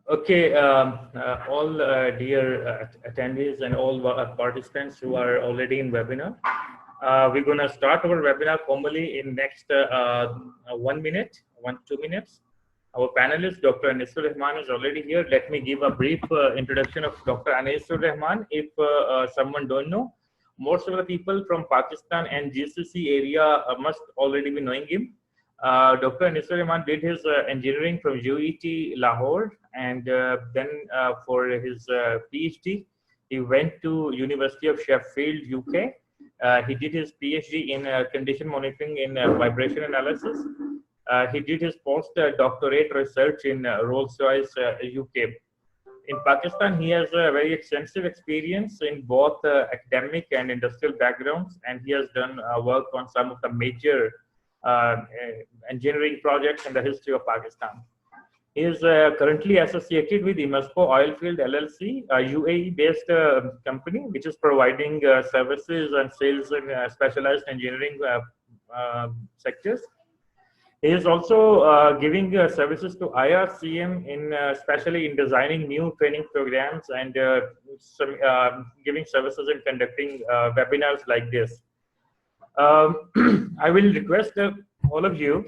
Okay, all dear attendees and all participants who are already in webinar, we're going to start our webinar formally in next 1 minute, 2 minutes. Our panelist, Dr. Anisul Rahman, is already here. Let me give a brief introduction of Dr. Anisul Rahman. If someone don't know, most of the people from Pakistan and GCC area must already be knowing him. Dr. Anisul Rahman did his engineering from UET Lahore, and then for his PhD, he went to University of Sheffield, UK. He did his PhD in condition monitoring in vibration analysis. He did his postdoctorate research in Rolls-Royce, UK. In Pakistan, he has a very extensive experience in both academic and industrial backgrounds, and he has done work on some of the major engineering projects in the history of Pakistan. He is currently associated with Imasco Oilfield LLC, a UAE-based company, which is providing services and sales in specialized engineering sectors. He is also giving services to IRCM in especially in designing new training programs and giving services in conducting webinars like this. I will request all of you,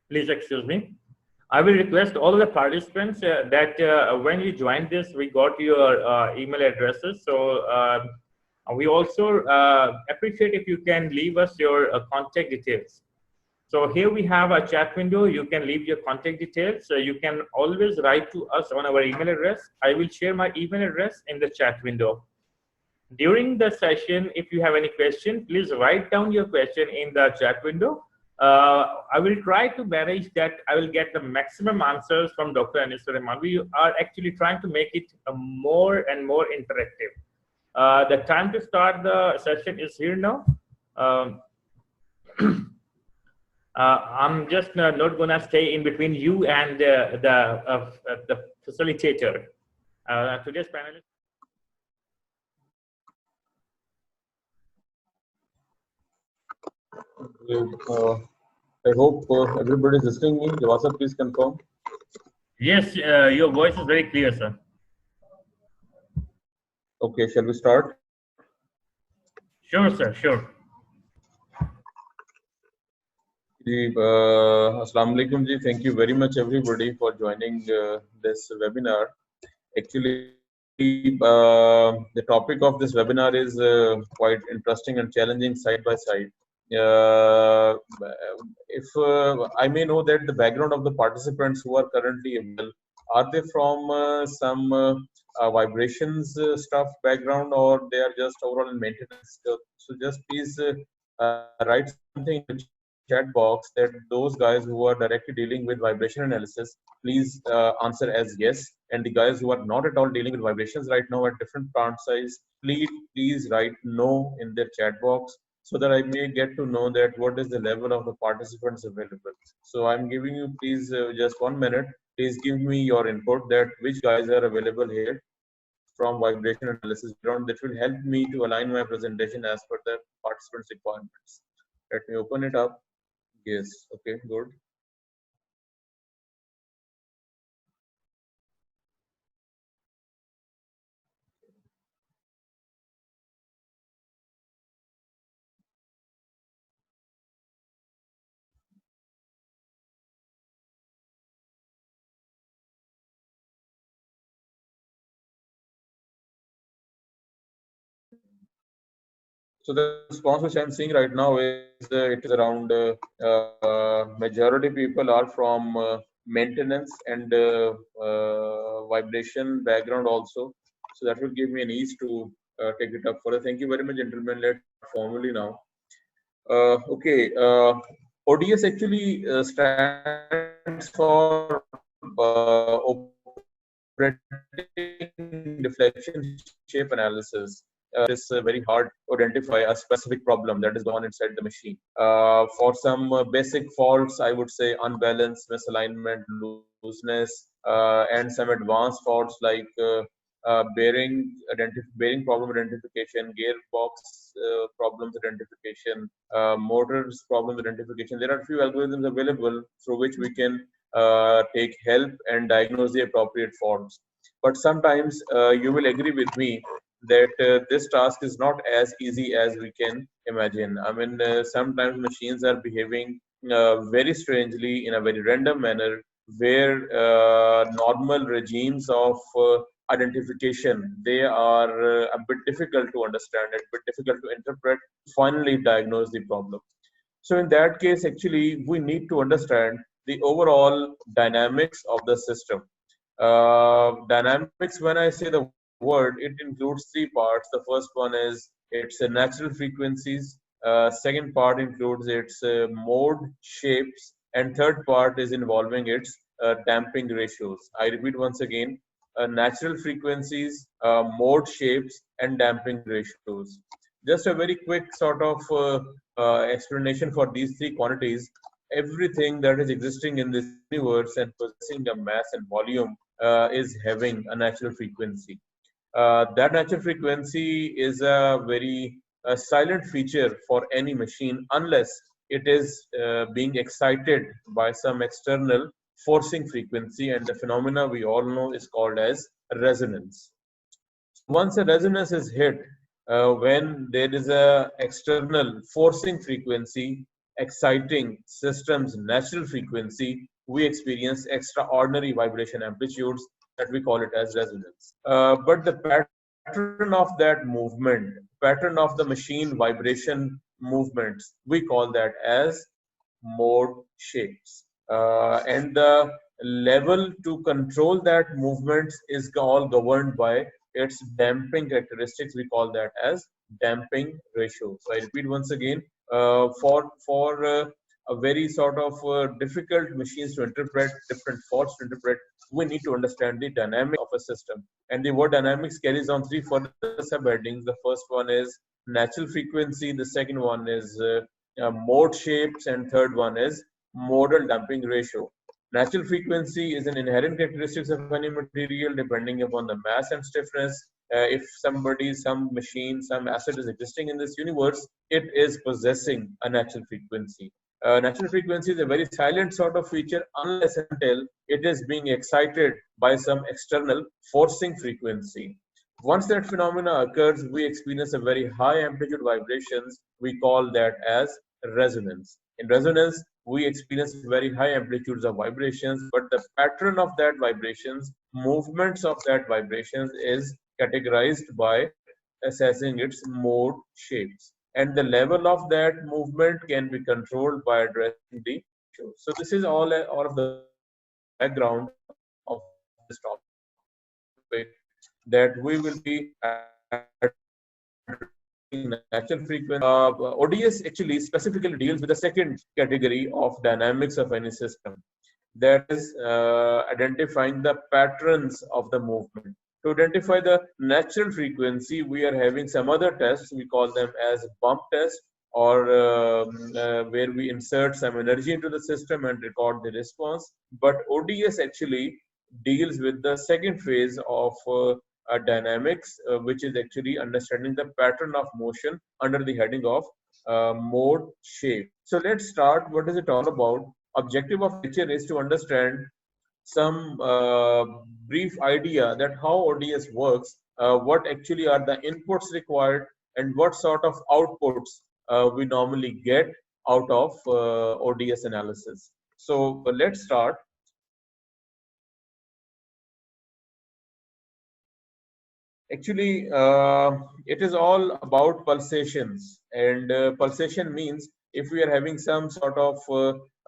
please excuse me. I will request all of the participants that when you join this, we got your email addresses. So we also appreciate if you can leave us your contact details. So here we have a chat window. You can leave your contact details. So you can always write to us on our email address. I will share my email address in the chat window. During the session, if you have any question, please write down your question in the chat window. I will try to manage that. I will get the maximum answers from Dr. Anisul Rahman. We are actually trying to make it more and more interactive. The time to start the session is here now. I'm just not going to stay in between you and the facilitator. Today's panelist. I hope everybody is listening me. Javasa, please confirm. Yes, your voice is very clear, sir. Okay, shall we start? Sure, sir, sure. Assalamu alaikum ji. Thank you very much everybody for joining this webinar. Actually, the topic of this webinar is quite interesting and challenging side by side. If I may know that the background of the participants who are currently available, are they from some vibrations stuff background, or they are just overall in maintenance? So just please write something in the chat box that those guys who are directly dealing with vibration analysis, please answer as yes, and the guys who are not at all dealing with vibrations right now at different plant size, please write no in their chat box, so that I may get to know that what is the level of the participants available. So I'm giving you please just 1 minute. Please give me your input that which guys are available here from vibration analysis background. That will help me to align my presentation as per the participants' requirements. Let me open it up. Yes, okay, good. So the response which I'm seeing right now is it is around majority people are from maintenance and vibration background also. So that will give me an ease to take it up further. Thank you very much, gentlemen. Let's formally now. Okay, ODS actually stands for operating deflection shape analysis. It's very hard to identify a specific problem that is going on inside the machine. For some basic faults, I would say unbalance, misalignment, looseness, and some advanced faults like bearing problem identification, gearbox problems identification, motors problems identification. There are few algorithms available through which we can take help and diagnose the appropriate faults. But sometimes you will agree with me that this task is not as easy as we can imagine. I mean, sometimes machines are behaving very strangely in a very random manner, where normal regimes of identification, they are a bit difficult to understand, a bit difficult to interpret, finally diagnose the problem. So in that case, actually, we need to understand the overall dynamics of the system. Dynamics, when I say the word, it includes three parts. The first one is its natural frequencies. Second part includes its mode, shapes, and third part is involving its damping ratios. I repeat once again: natural frequencies, mode, shapes, and damping ratios. Just a very quick sort of explanation for these three quantities. Everything that is existing in this universe and possessing a mass and volume is having a natural frequency. That natural frequency is a very silent feature for any machine unless it is being excited by some external forcing frequency, and the phenomena we all know is called as resonance. Once a resonance is hit, when there is a external forcing frequency exciting system's natural frequency, we experience extraordinary vibration amplitudes that we call it as resonance. But the pattern of that movement, pattern of the machine vibration movements, we call that as mode shapes. And the level to control that movement is all governed by its damping characteristics. We call that as damping ratio. So I repeat once again, for a very sort of difficult machines to interpret, different faults to interpret, we need to understand the dynamic of a system. And the word dynamics carries on three further subheadings. The first one is natural frequency, the second one is mode shapes, and third one is modal damping ratio. Natural frequency is an inherent characteristic of any material depending upon the mass and stiffness. If somebody, some machine, some asset is existing in this universe, it is possessing a natural frequency. Natural frequency is a very silent sort of feature unless until it is being excited by some external forcing frequency. Once that phenomena occurs, we experience a very high amplitude vibrations. We call that as resonance. In resonance, we experience very high amplitudes of vibrations, but the pattern of that vibrations, movements of that vibrations is categorized by assessing its mode shapes. And the level of that movement can be controlled by addressing the issue. So this is all of the background of this topic that we will be natural frequency. ODS actually specifically deals with the second category of dynamics of any system, that is identifying the patterns of the movement. To identify the natural frequency, we are having some other tests. We call them as bump test, or where we insert some energy into the system and record the response. But ODS actually deals with the second phase of dynamics, which is actually understanding the pattern of motion under the heading of mode shape. So let's start. What is it all about? Objective of lecture is to understand some brief idea that how ODS works, what actually are the inputs required, and what sort of outputs we normally get out of ODS analysis. So let's start. Actually, it is all about pulsations, and pulsation means if we are having some sort of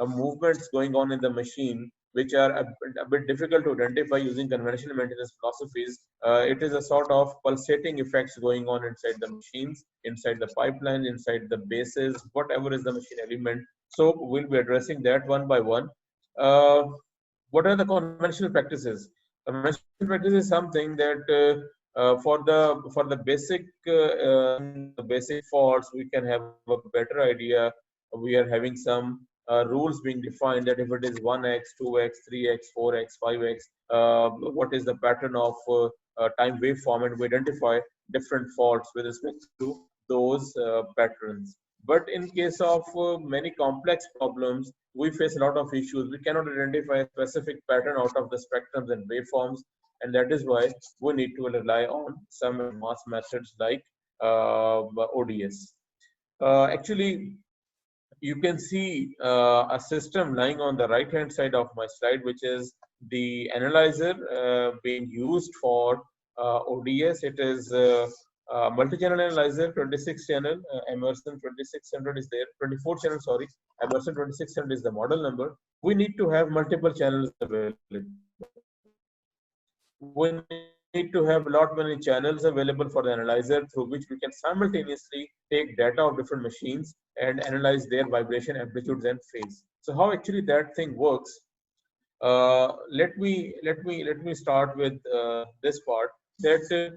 movements going on in the machine, which are a bit difficult to identify using conventional maintenance philosophies, it is a sort of pulsating effects going on inside the machines, inside the pipeline, inside the bases, whatever is the machine element. So we'll be addressing that one by one. What are the conventional practices? Conventional practice is something that for the basic faults, we can have a better idea. We are having some rules being defined that if it is 1x, 2x, 3x, 4x, 5x, what is the pattern of time waveform, and we identify different faults with respect to those patterns. But in case of many complex problems, we face a lot of issues. We cannot identify a specific pattern out of the spectrums and waveforms, and that is why we need to rely on some advanced methods like ODS. Actually, you can see a system lying on the right hand side of my slide, which is the analyzer being used for ODS. It is multi-channel analyzer, 26 channel, Emerson 2600 is there, 24 channel, sorry, Emerson 2600 is the model number. We need to have multiple channels available. We need to have a lot many channels available for the analyzer through which we can simultaneously take data of different machines and analyze their vibration, amplitudes, and phase. So how actually that thing works? Let me start with this part, that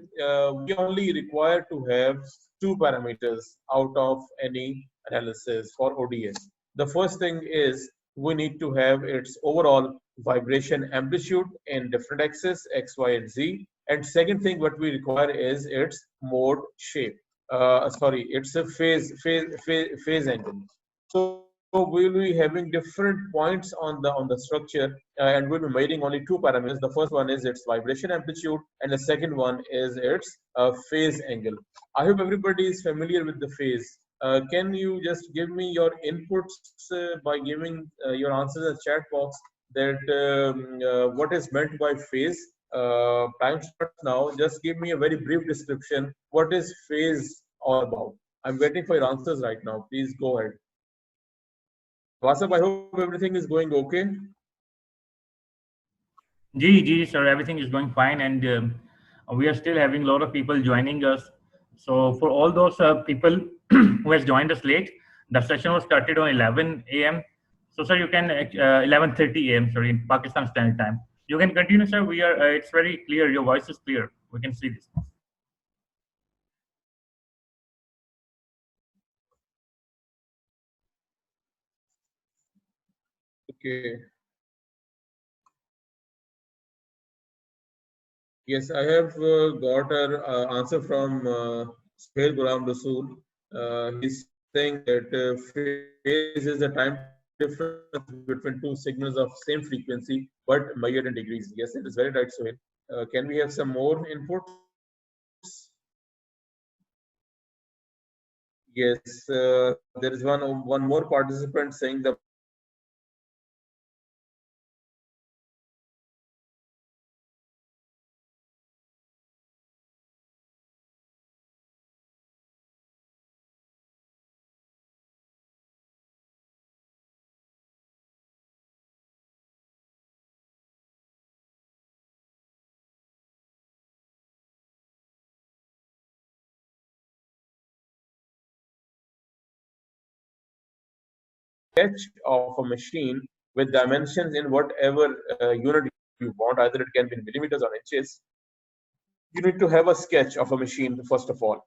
we only require to have two parameters out of any analysis for ODS. The first thing is we need to have its overall vibration amplitude in different axes X, Y, and Z. And second thing what we require is its mode shape. Sorry, it's a phase angle. So we'll be having different points on the structure, and we'll be measuring only two parameters. The first one is its vibration amplitude, and the second one is its phase angle. I hope everybody is familiar with the phase. Can you just give me your inputs by giving your answers in the chat box, that what is meant by phase? Time starts now. Just give me a very brief description. What is phase all about? I'm waiting for your answers right now. Please go ahead. Vasab, I hope everything is going okay. Ji, sir, everything is going fine, and we are still having a lot of people joining us. So for all those people who has joined us late, the session was started on 11 a.m. So sir, you can 11:30 a.m. Sorry, in Pakistan Standard Time. You can continue, sir. We are. It's very clear. Your voice is clear. We can see this. Okay. Yes, I have got an answer from Suhail Ghulam Rasool. He's saying that phase is the time difference between two signals of same frequency but measured in degrees. Yes, it is very right, Suhail. Can we have some more inputs? Yes, there is one more participant saying the sketch of a machine with dimensions in whatever unit you want, either it can be in millimeters or inches. You need to have a sketch of a machine first of all.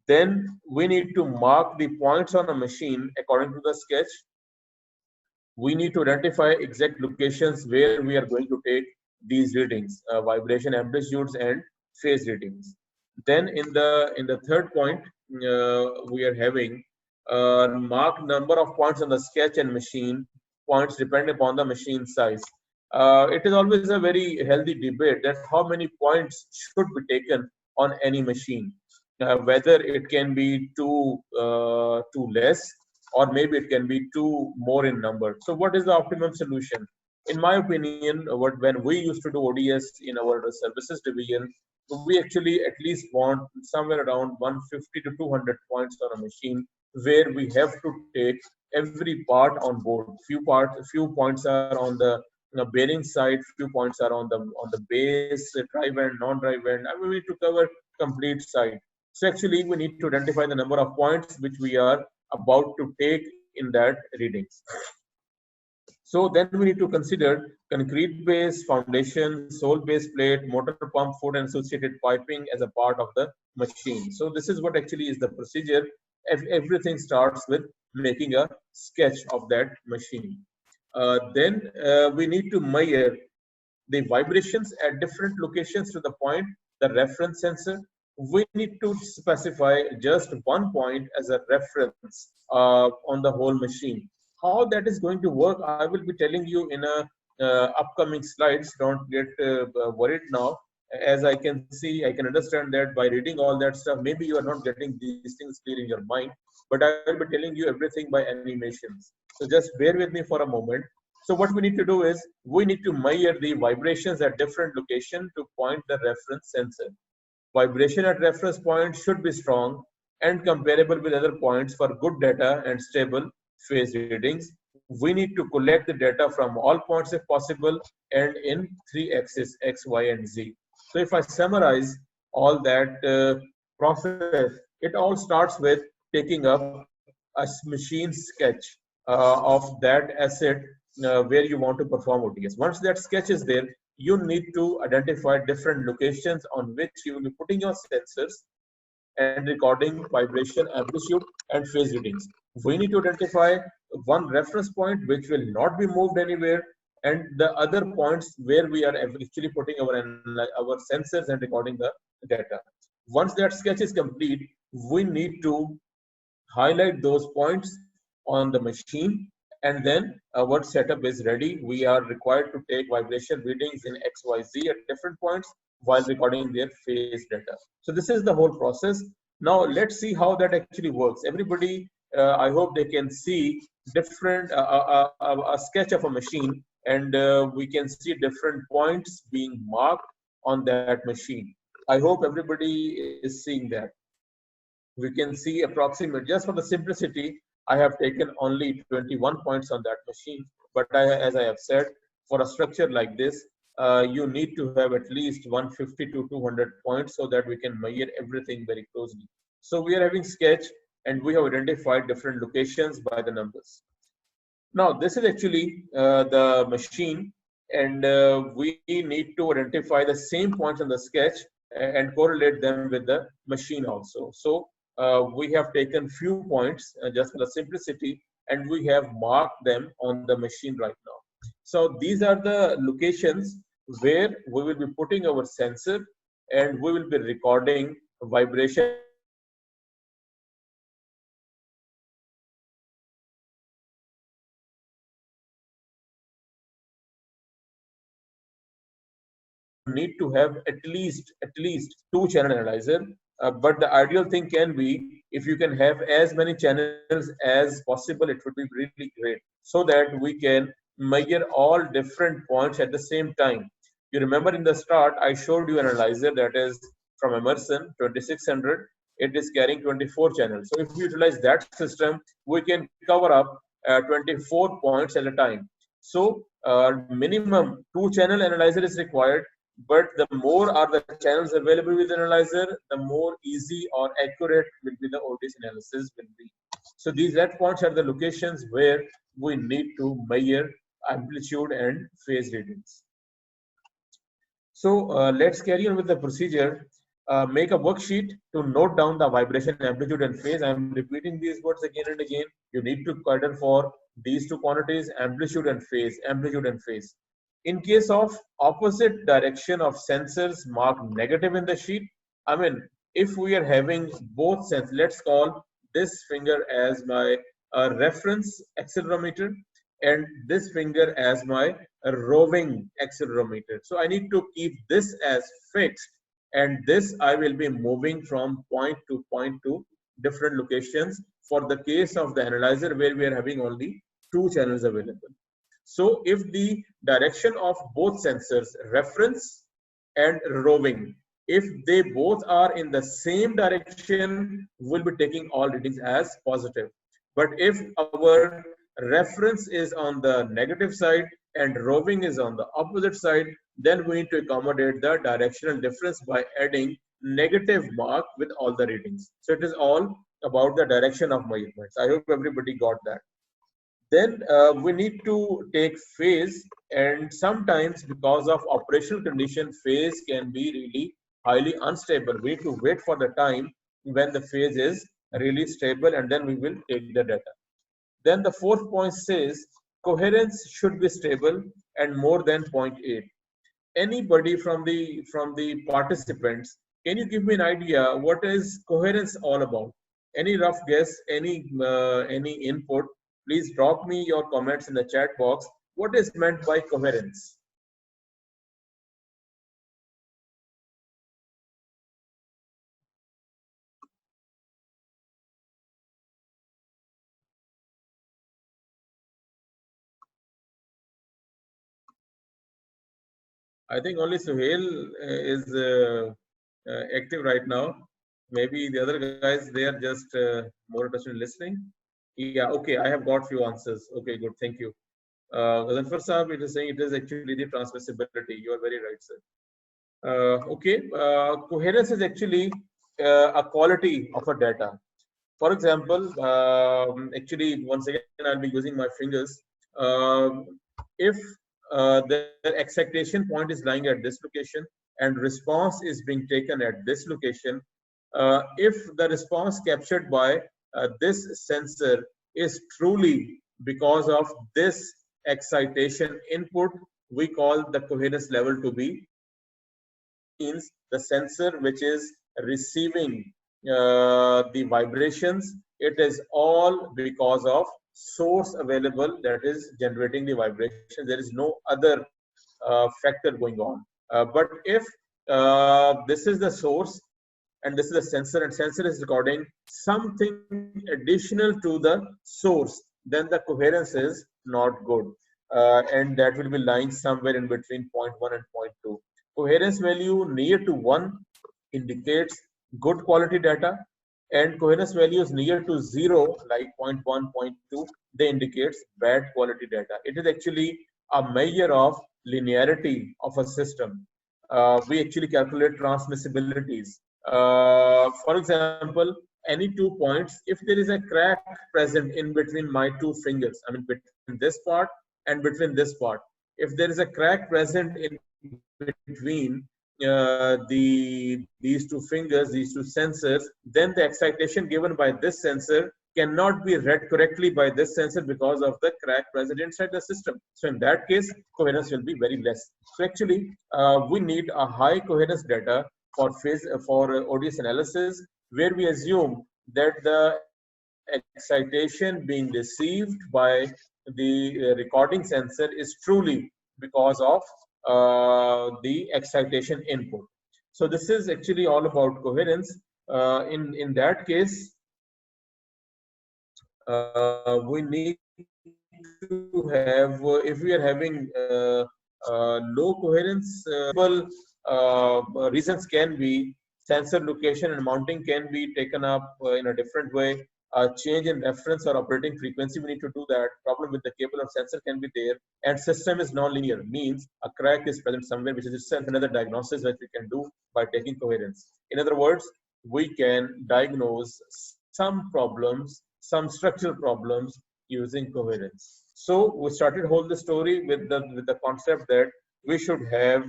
Then we need to mark the points on a machine according to the sketch. We need to identify exact locations where we are going to take these readings, vibration amplitudes and phase readings. Then in the third point, we are having mark number of points on the sketch and machine points depending upon the machine size. It is always a very healthy debate that how many points should be taken on any machine, whether it can be too less, or maybe it can be two more in number. So what is the optimum solution? In my opinion, when we used to do ODS in our services division, we actually at least want somewhere around 150 to 200 points on a machine, where we have to take every part on board. Few points are on the bearing side, few points are on the base, drive end, non-drive end. I mean, we need to cover complete side. So actually, we need to identify the number of points which we are about to take in that readings. So then we need to consider concrete base, foundation, sole base plate, motor pump, foot, and associated piping as a part of the machine. So this is what actually is the procedure. Everything starts with making a sketch of that machine. Then we need to measure the vibrations at different locations to the point the reference sensor, we need to specify just one point as a reference on the whole machine. How that is going to work, I will be telling you in a upcoming slides. Don't get worried now. As I can see, I can understand that by reading all that stuff, maybe you are not getting these things clear in your mind, but I will be telling you everything by animations. So just bear with me for a moment. So what we need to do is we need to measure the vibrations at different location to point the reference sensor. Vibration at reference point should be strong and comparable with other points for good data and stable phase readings. We need to collect the data from all points if possible and in three axes, X, Y, and Z. So if I summarize all that process, it all starts with taking up a machine sketch of that asset where you want to perform ODS. Once that sketch is there, you need to identify different locations on which you will be putting your sensors and recording vibration, amplitude, and phase readings. We need to identify one reference point which will not be moved anywhere, and the other points where we are actually putting our sensors and recording the data. Once that sketch is complete, we need to highlight those points on the machine, and then our setup is ready. We are required to take vibration readings in XYZ at different points while recording their phase data. So this is the whole process. Now let's see how that actually works. Everybody, I hope they can see different a sketch of a machine, and we can see different points being marked on that machine. I hope everybody is seeing that. We can see approximate, just for the simplicity, I have taken only 21 points on that machine. But as I have said, for a structure like this, you need to have at least 150 to 200 points so that we can measure everything very closely. So we are having sketch and we have identified different locations by the numbers. Now this is actually the machine, and we need to identify the same points on the sketch and correlate them with the machine also. So we have taken few points just for the simplicity, and we have marked them on the machine right now. So these are the locations where we will be putting our sensor and we will be recording vibration. Need to have at least two channel analyzer, but the ideal thing can be if you can have as many channels as possible, it would be really great, so that we can measure all different points at the same time. You remember in the start I showed you an analyzer that is from Emerson 2600. It is carrying 24 channels. So if we utilize that system, we can cover up 24 points at a time. So minimum 2 channel analyzer is required, but the more are the channels available with the analyzer, the more easy or accurate will be the ODS analysis will be. So these red points are the locations where we need to measure amplitude and phase readings. So let's carry on with the procedure. Make a worksheet to note down the vibration, amplitude, and phase. I'm repeating these words again and again. You need to cater for these two quantities, amplitude and phase, amplitude and phase. In case of opposite direction of sensors marked negative in the sheet, I mean, if we are having both sensors, let's call this finger as my reference accelerometer and this finger as my roving accelerometer. So I need to keep this as fixed, and this I will be moving from point to different locations for the case of the analyzer where we are having only 2 channels available. So if the direction of both sensors, reference and roving, if they both are in the same direction, we'll be taking all readings as positive. But if our reference is on the negative side and roving is on the opposite side, then we need to accommodate the directional difference by adding negative mark with all the readings. So it is all about the direction of measurements. I hope everybody got that. Then we need to take phase, and sometimes because of operational condition, phase can be really highly unstable. We need to wait for the time when the phase is really stable, and then we will take the data. Then the fourth point says coherence should be stable and more than 0.8. anybody from the participants, can you give me an idea what is coherence all about? Any rough guess, any input? Please drop me your comments in the chat box. What is meant by coherence? I think only Suhail is active right now. Maybe the other guys, they are just more interested in listening. Yeah, okay, I have got few answers. Okay, good, thank you. Zanfar Saab, it is saying it is actually the transmissibility. You are very right, sir. Okay, coherence is actually a quality of a data. For example, actually, once again, I'll be using my fingers. If the excitation point is lying at this location and response is being taken at this location, if the response captured by this sensor is truly because of this excitation input, we call the coherence level to be means the sensor which is receiving the vibrations, it is all because of source available that is generating the vibration. There is no other factor going on. But if this is the source and this is the sensor and sensor is recording something additional to the source, then the coherence is not good. And that will be lying somewhere in between 0.1 and 0.2. Coherence value near to 1 indicates good quality data, and coherence values near to 0 like 0.1, 0.2, they indicates bad quality data. It is actually a measure of linearity of a system. We actually calculate transmissibilities. For example, any 2 points, if there is a crack present in between my two fingers, I mean between this part and between this part, if there is a crack present in between these two fingers, these two sensors, then the excitation given by this sensor cannot be read correctly by this sensor because of the crack present inside the system. So in that case, coherence will be very less. So actually, we need a high coherence data for ODS analysis, where we assume that the excitation being received by the recording sensor is truly because of the excitation input. So this is actually all about coherence. In that case, we need to have, if we are having low coherence, reasons can be sensor location and mounting can be taken up in a different way. Change in reference or operating frequency, we need to do that. Problem with the cable or sensor can be there, and system is non-linear, means a crack is present somewhere, which is itself another diagnosis that we can do by taking coherence. In other words, we can diagnose some problems, some structural problems using coherence. So we started whole the story with the concept that we should have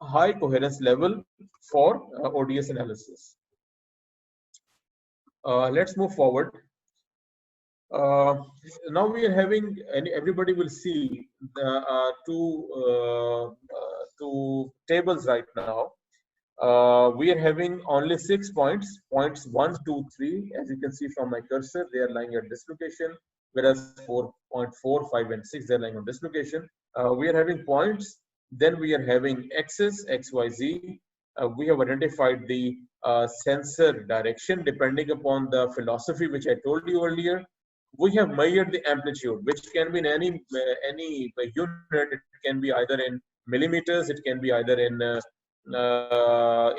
high coherence level for ODS analysis. Let's move forward. Now we are having, and everybody will see the two tables right now. We are having only 6 points, points 1, 2, 3. As you can see from my cursor, they are lying at this location, whereas 4.4, 5, and 6, they are lying on this location. We are having points, then we are having axis, X, Y, Z. We have identified the sensor direction depending upon the philosophy which I told you earlier. We have measured the amplitude, which can be in any unit. It can be either in millimeters, it can be either in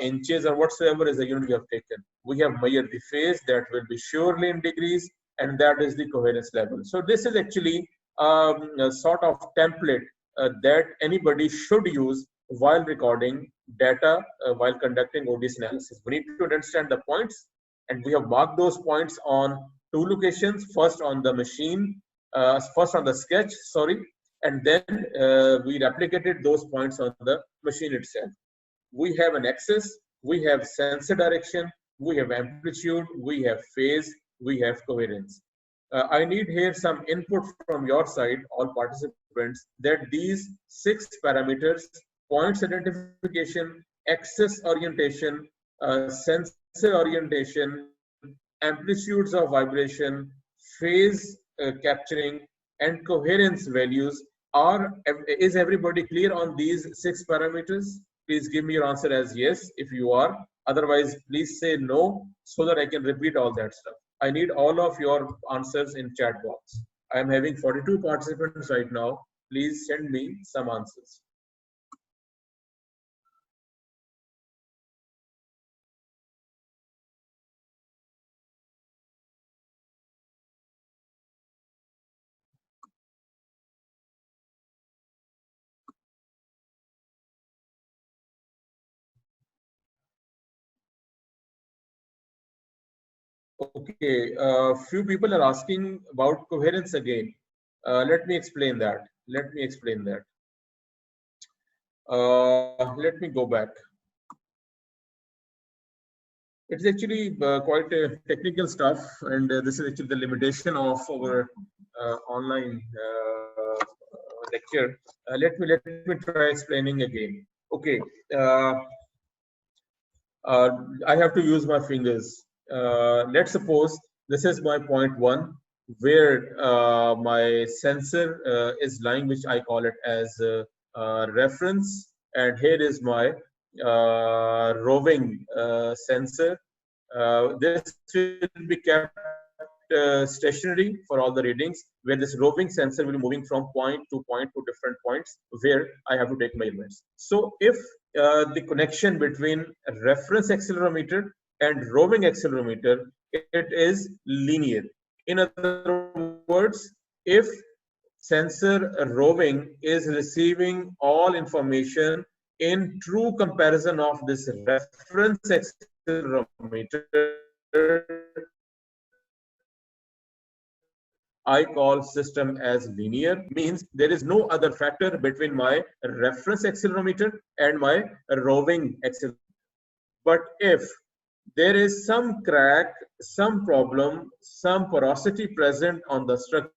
inches or whatsoever is the unit we have taken. We have measured the phase, that will be surely in degrees, and that is the coherence level. So this is actually a sort of template that anybody should use while recording data, while conducting ODS analysis. We need to understand the points, and we have marked those points on two locations, first on the machine, first on the sketch, sorry, and then we replicated those points on the machine itself. We have an axis, we have sensor direction, we have amplitude, we have phase, we have coherence. I need here some input from your side, all participants, that these 6 parameters points identification, axis orientation, sensor orientation, amplitudes of vibration, phase capturing, and coherence values. Is everybody clear on these 6 parameters? Please give me your answer as yes if you are. Otherwise, please say no so that I can repeat all that stuff. I need all of your answers in chat box. I am having 42 participants right now. Please send me some answers. Okay, few people are asking about coherence again. Let me explain that. Let me explain that. Let me go back. It's actually quite technical stuff, and this is actually the limitation of our online lecture. Let me try explaining again. Okay, I have to use my fingers. Let's suppose this is my point 1, where my sensor is lying, which I call it as reference, and here is my roving sensor. This will be kept stationary for all the readings, where this roving sensor will be moving from point to different points where I have to take measurements. So if the connection between reference accelerometer and roving accelerometer, it is linear. In other words, if sensor roving is receiving all information in true comparison of this reference accelerometer, I call system as linear, means there is no other factor between my reference accelerometer and my roving accelerometer. But if there is some crack, some problem, some porosity present on the structure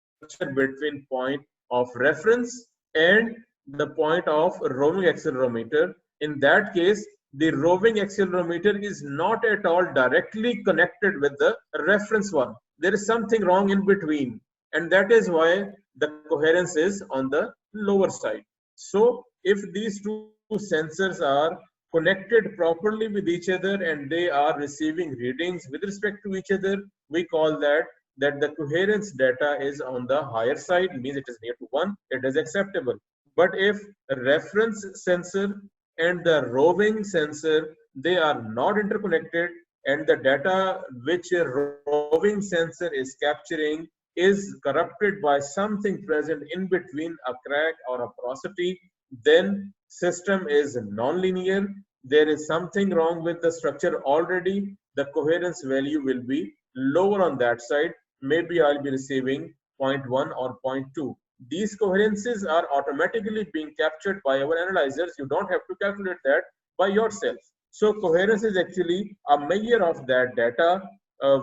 between point of reference and the point of roving accelerometer, in that case, the roving accelerometer is not at all directly connected with the reference one. There is something wrong in between, and that is why the coherence is on the lower side. So if these two sensors are connected properly with each other and they are receiving readings with respect to each other, we call that the coherence data is on the higher side, means it is near to 1, it is acceptable. But if a reference sensor and the roving sensor, they are not interconnected, and the data which a roving sensor is capturing is corrupted by something present in between, a crack or a porosity, then system is non-linear. There is something wrong with the structure already. The coherence value will be lower on that side. Maybe I'll be receiving 0.1 or 0.2. These coherences are automatically being captured by our analyzers. You don't have to calculate that by yourself. So coherence is actually a measure of that data,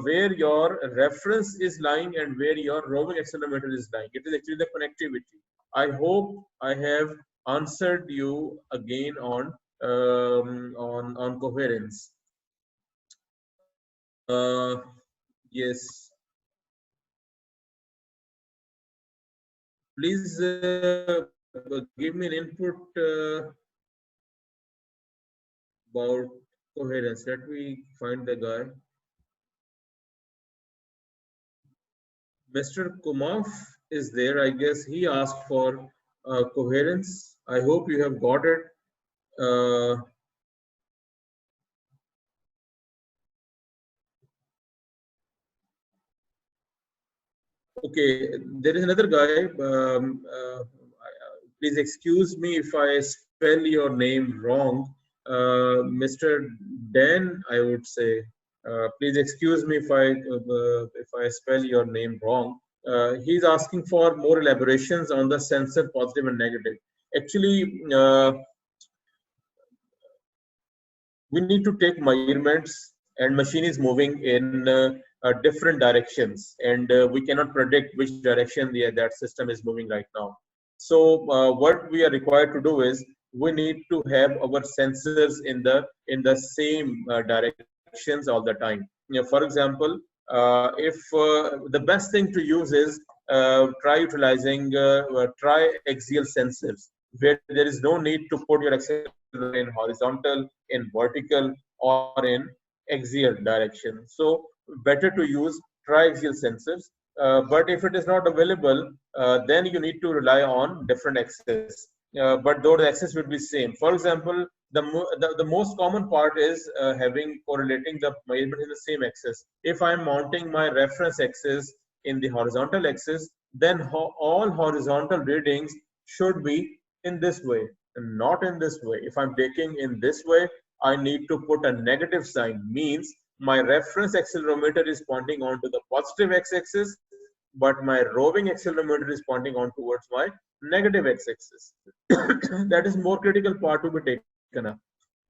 where your reference is lying and where your roving accelerometer is lying. It is actually the connectivity. I hope I have answered you again on coherence. Yes. Please give me an input about coherence. Let me find the guy. Mr. Kumaf is there. I guess he asked for coherence. I hope you have got it. Okay, there is another guy. Please excuse me if I spell your name wrong. Mr. Dan, I would say. Please excuse me if I spell your name wrong. He's asking for more elaborations on the sensor positive and negative. Actually, we need to take measurements, and machine is moving in different directions, and we cannot predict which direction that system is moving right now. So what we are required to do is we need to have our sensors in the same directions all the time. For example, if the best thing to use is try utilizing tri-axial sensors, where there is no need to put your accelerometer in horizontal, in vertical, or in axial direction. So better to use tri-axial sensors. But if it is not available, then you need to rely on different axes. But though the axis would be same. For example, the most common part is having correlating the measurement in the same axis. If I'm mounting my reference axis in the horizontal axis, then all horizontal readings should be in this way and not in this way. If I'm taking in this way, I need to put a negative sign, means my reference accelerometer is pointing on to the positive x-axis, but my roving accelerometer is pointing on towards my negative x-axis. That is more critical part to be taken up.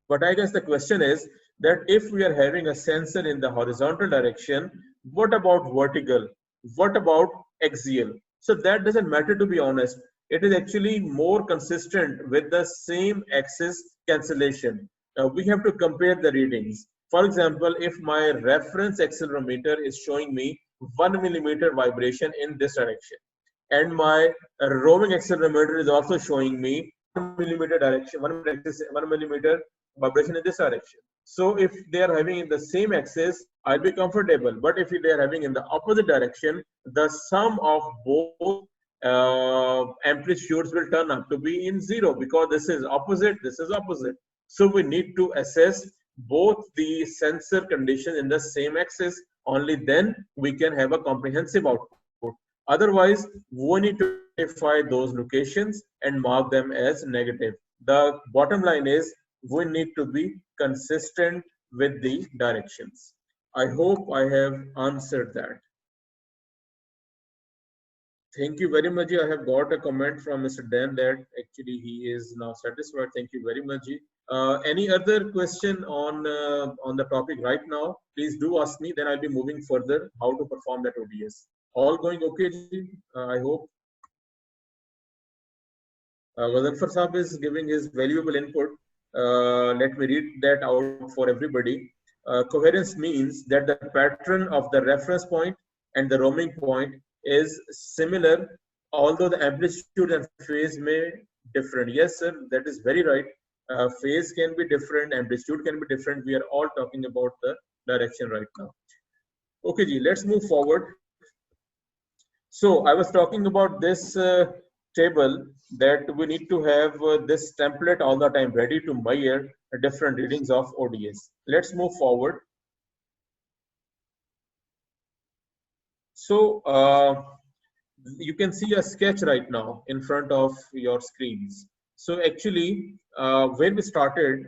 But I guess the question is that if we are having a sensor in the horizontal direction, what about vertical? What about axial? So that doesn't matter, to be honest. It is actually more consistent with the same axis cancellation. We have to compare the readings. For example, if my reference accelerometer is showing me 1 millimeter vibration in this direction, and my roving accelerometer is also showing me 1 millimeter direction, 1 millimeter vibration in this direction. So if they are having in the same axis, I'll be comfortable. But if they are having in the opposite direction, the sum of both amplitudes will turn out to be in 0, because this is opposite, this is opposite. So we need to assess both the sensor conditions in the same axis. Only then we can have a comprehensive output. Otherwise, we need to identify those locations and mark them as negative. The bottom line is we need to be consistent with the directions. I hope I have answered that. Thank you very much. I have got a comment from Mr. Dan that actually he is now satisfied. Thank you very much. Any other question on the topic right now? Please do ask me. Then I'll be moving further how to perform that ODS. All going okay, Ji? I hope. Wazanfar Saab is giving his valuable input. Let me read that out for everybody. Coherence means that the pattern of the reference point and the roaming point is similar, although the amplitude and phase may different. Yes, sir, that is very right. Phase can be different, amplitude can be different. We are all talking about the direction right now. Okay, Ji, let's move forward. So I was talking about this table that we need to have this template all the time ready to measure different readings of ODS. Let's move forward. So you can see a sketch right now in front of your screens. So actually, when we started,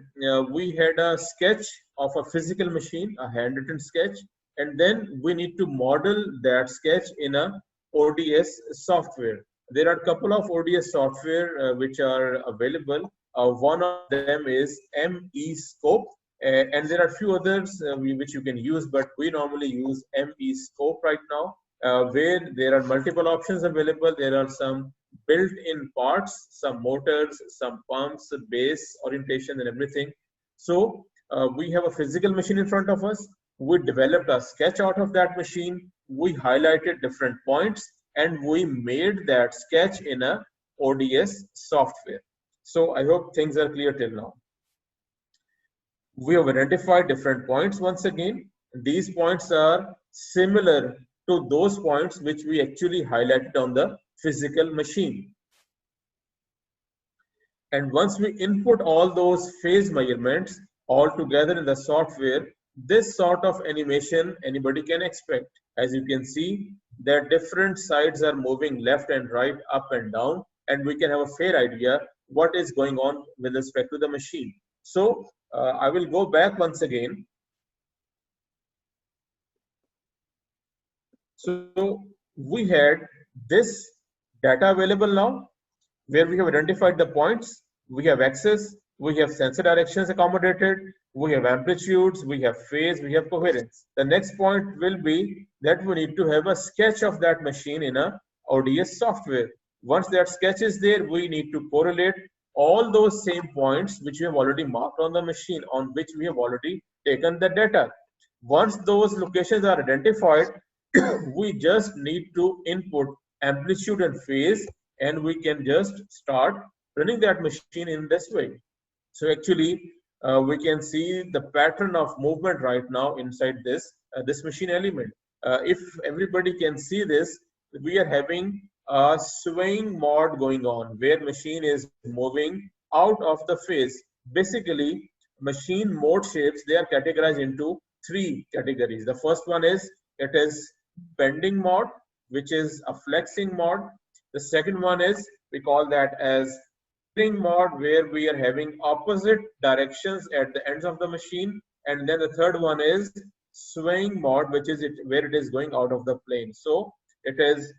we had a sketch of a physical machine, a handwritten sketch, and then we need to model that sketch in a ODS software. There are a couple of ODS software which are available. One of them is MeScope, and there are a few others which you can use, but we normally use MeScope right now, where there are multiple options available. There are some built-in parts, some motors, some pumps, base orientation, and everything. So we have a physical machine in front of us. We developed a sketch out of that machine. We highlighted different points, and we made that sketch in a ODS software. So I hope things are clear till now. We have identified different points once again. These points are similar to those points which we actually highlighted on the physical machine. And once we input all those phase measurements all together in the software, this sort of animation anybody can expect. As you can see, that different sides are moving left and right, up and down, and we can have a fair idea what is going on with respect to the machine. So I will go back once again. So we had this data available now, where we have identified the points, we have axis, we have sensor directions accommodated, we have amplitudes, we have phase, we have coherence. The next point will be that we need to have a sketch of that machine in a ODS software. Once that sketch is there, we need to correlate all those same points which we have already marked on the machine on which we have already taken the data. Once those locations are identified, we just need to input amplitude and phase, and we can just start running that machine in this way. So actually, we can see the pattern of movement right now inside this machine element. If everybody can see this, we are having a swaying mode going on where machine is moving out of the phase. Basically, machine mode shapes, they are categorized into three categories. The first one is it is bending mode, which is a flexing mode. The second one is we call that as mode, where we are having opposite directions at the ends of the machine, and then the third one is swaying mode, which is where it is going out of the plane. So it is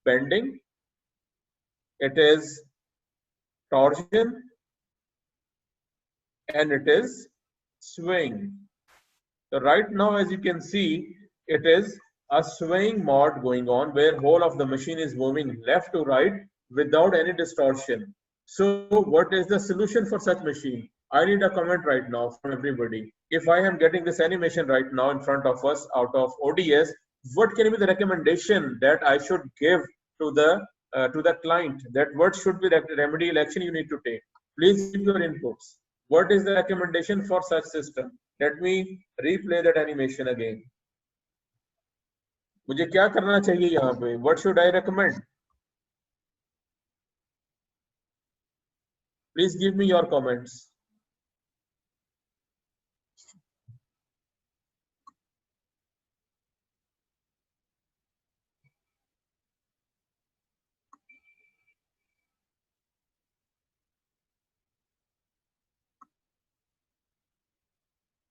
bending, it is torsion, and it is swaying. So right now, as you can see, it is a swaying mode going on where whole of the machine is moving left to right without any distortion. So what is the solution for such machine? I need a comment right now from everybody. If I am getting this animation right now in front of us out of ODS, what can be the recommendation that I should give to the client? That what should be the remedial action you need to take? Please give your inputs. What is the recommendation for such system? Let me replay that animation again. मुझे क्या करना चाहिए यहाँ पे? What should I recommend? Please give me your comments.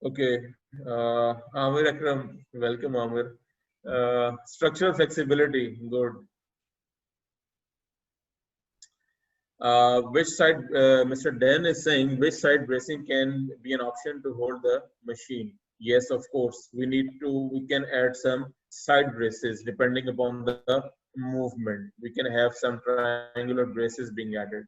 Okay, Amir Akram, welcome Amir. Structural flexibility, good. Which side, Mr. Dan is saying, which side bracing can be an option to hold the machine? Yes, of course. We can add some side braces depending upon the movement. We can have some triangular braces being added.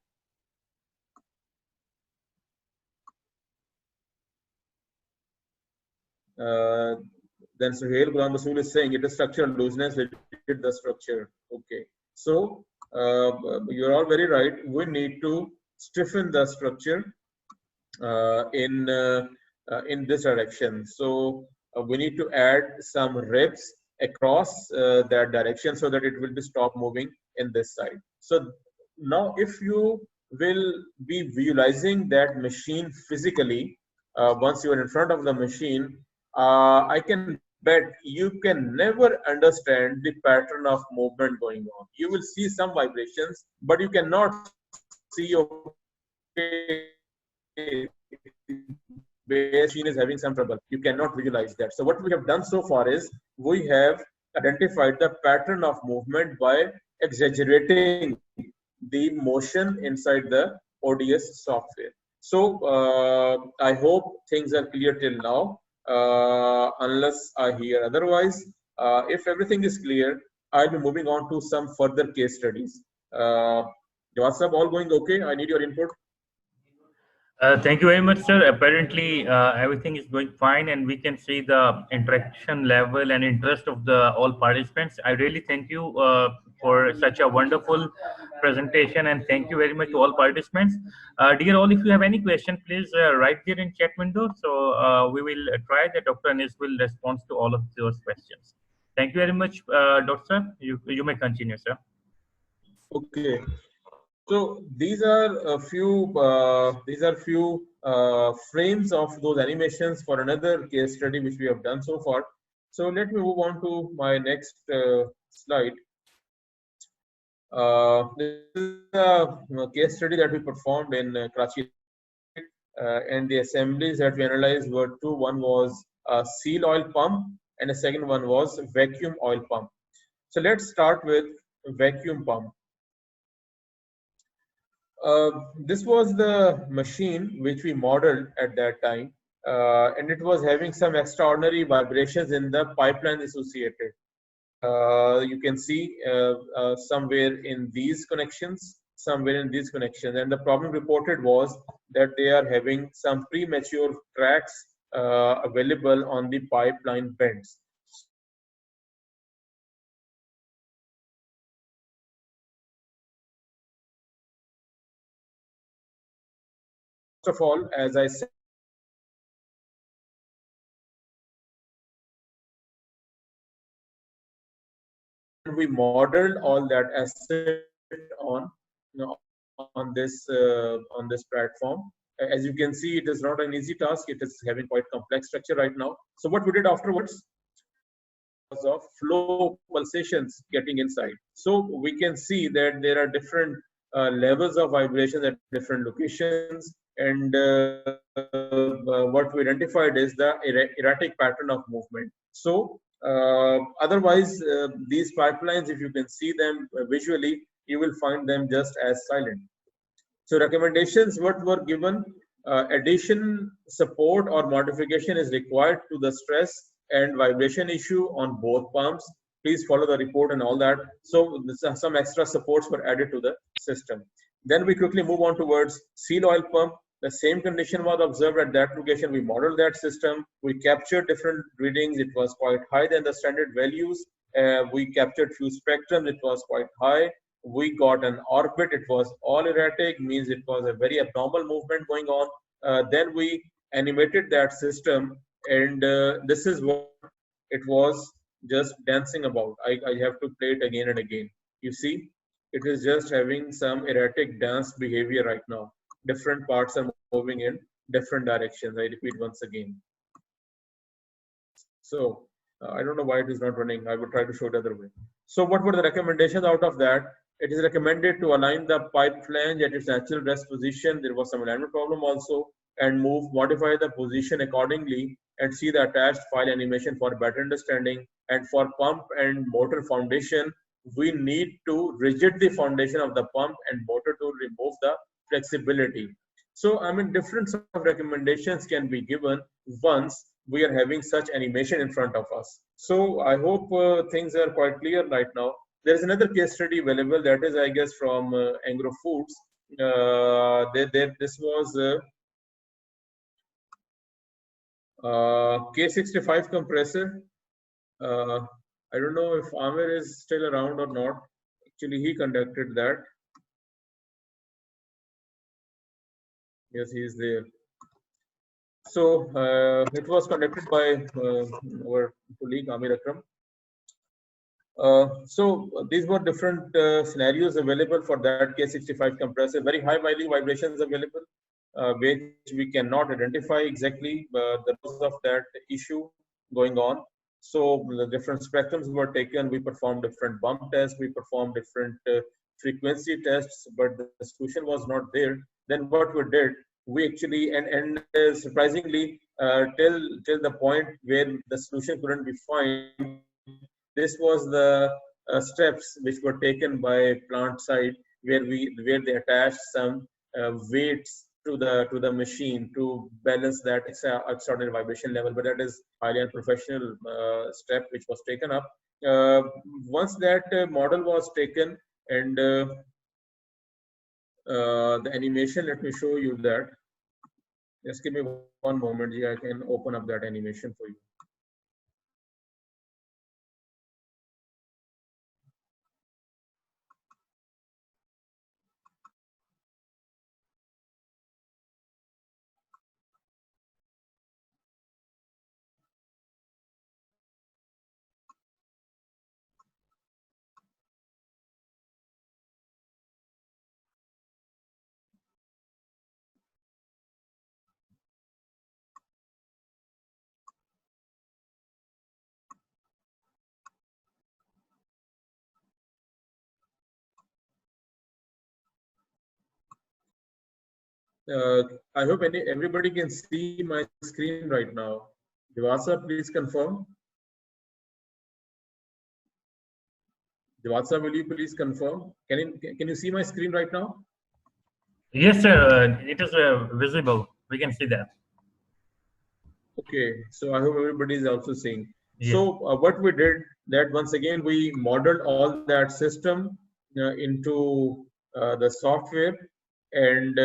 Then Suhail Ghulam Rasool is saying it is structural looseness with the structure. Okay, so you're all very right. We need to stiffen the structure in this direction. So we need to add some ribs across that direction so that it will be stop moving in this side. So now if you will be visualizing that machine physically, once you are in front of the machine, I can bet you can never understand the pattern of movement going on. You will see some vibrations, but you cannot see your machine is having some trouble. You cannot visualize that. So what we have done so far is we have identified the pattern of movement by exaggerating the motion inside the ODS software. So I hope things are clear till now. Unless I hear otherwise, if everything is clear, I'll be moving on to some further case studies. Jawad sir, all going okay? I need your input. Thank you very much, sir. Apparently, everything is going fine, and we can see the interaction level and interest of the all participants. I really thank you for such a wonderful presentation, and thank you very much to all participants. Dear all, if you have any question, please write there in chat window. So we will try that Dr. Anis will respond to all of those questions. Thank you very much, Doctor. You may continue, sir. Okay. So these are a few frames of those animations for another case study which we have done so far. So let me move on to my next slide. This is a case study that we performed in Karachi, and the assemblies that we analyzed were two. One was a seal oil pump, and the second one was vacuum oil pump. So let's start with vacuum pump. This was the machine which we modeled at that time, and it was having some extraordinary vibrations in the pipeline associated. You can see somewhere in these connections, somewhere in these connections. And the problem reported was that they are having some premature cracks available on the pipeline bends. First of all, as I said, we modeled all that asset on, on this platform. As you can see, it is not an easy task. It is having quite complex structure right now. So what we did afterwards was of flow pulsations getting inside. So we can see that there are different levels of vibrations at different locations, and what we identified is the erratic pattern of movement. So otherwise, these pipelines, if you can see them visually, you will find them just as silent. So recommendations what were given, addition, support or modification is required to the stress and vibration issue on both pumps. Please follow the report and all that. So some extra supports were added to the system. Then we quickly move on towards seal oil pump. The same condition was observed at that location. We modeled that system. We captured different readings. It was quite higher than the standard values. We captured few spectrums. It was quite high. We got an orbit. It was all erratic, means it was a very abnormal movement going on. Then we animated that system, and this is what it was just dancing about. I have to play it again and again. You see, it is just having some erratic dance behavior right now. Different parts are moving in different directions. I repeat once again. So I don't know why it is not running. I would try to show it other way. So what were the recommendations out of that? It is recommended to align the pipe flange at its natural rest position. There was some alignment problem also, and modify the position accordingly, and see the attached file animation for better understanding. And for pump and motor foundation, we need to rigid the foundation of the pump and motor to remove the flexibility. So I mean, different sort of recommendations can be given once we are having such animation in front of us. So I hope things are quite clear right now. There is another case study available, that is, I guess, from Angro Foods. This was K65 compressor. I don't know if Amir is still around or not. Actually, he conducted that. Yes, he is there. So it was conducted by our colleague Amir Akram. So these were different scenarios available for that K65 compressor. Very high value vibrations available, which we cannot identify exactly the cause of that issue going on. So the different spectrums were taken. We performed different bump tests. We performed different frequency tests, but the solution was not there. Then what we did, we actually and surprisingly till the point where the solution couldn't be found. This was the steps which were taken by plant side, where they attached some weights to the machine to balance that extraordinary vibration level. But that is highly unprofessional step which was taken up. Once that model was taken, and the animation, let me show you that. Just give me one moment. Yeah, I can open up that animation for you. I hope everybody can see my screen right now. Devasa, please confirm. Devasa, will you please confirm? Can you see my screen right now? Yes, sir. It is visible. We can see that. Okay, so I hope everybody is also seeing. Yes. So what we did, that once again we modeled all that system into the software, and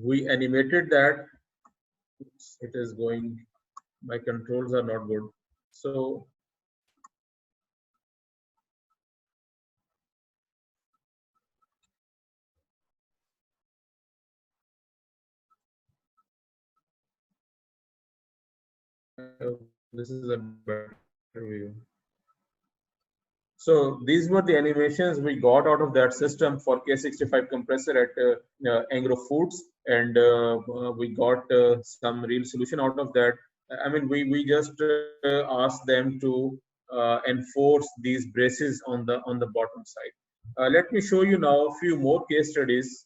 we animated that. Oops, it is going. My controls are not good. So this is a better view. So these were the animations we got out of that system for K65 compressor at Angro Foods, and we got some real solution out of that. I mean, we just asked them to enforce these braces on the bottom side. Let me show you now a few more case studies.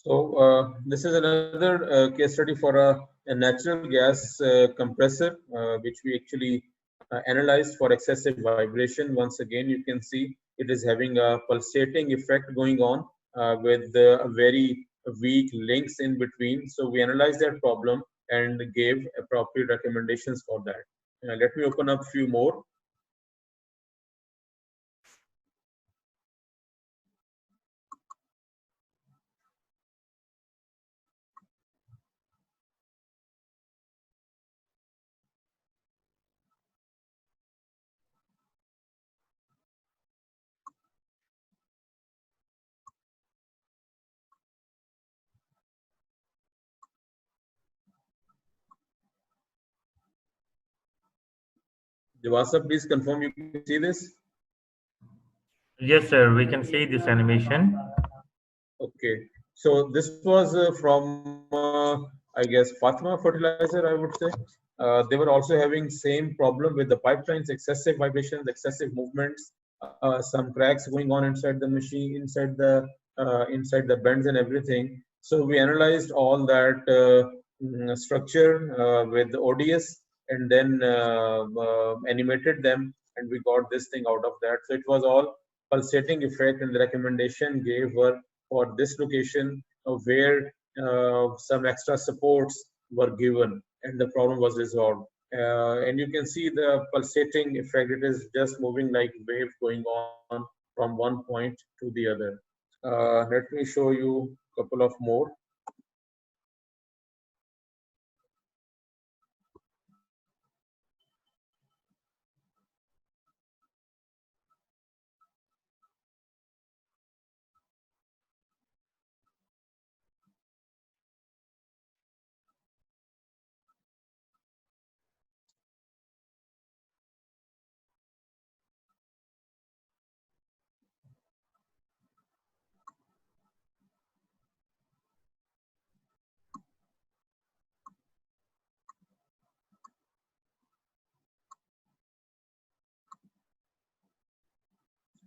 So this is another case study for a natural gas compressor, which we actually analyzed for excessive vibration. Once again, you can see it is having a pulsating effect going on with very weak links in between. So we analyzed that problem and gave appropriate recommendations for that. Let me open up a few more. Devasa, please confirm you can see this. Yes, sir. We can see this animation. Okay, so this was from I guess Fatima Fertilizer, I would say. They were also having same problem with the pipelines, excessive vibrations, excessive movements, some cracks going on inside the machine, inside the bends and everything. So we analyzed all that structure with ODS, and then animated them, and we got this thing out of that. So it was all pulsating effect, and the recommendation gave were for this location where some extra supports were given and the problem was resolved. And you can see the pulsating effect. It is just moving like wave going on from one point to the other. Let me show you a couple of more.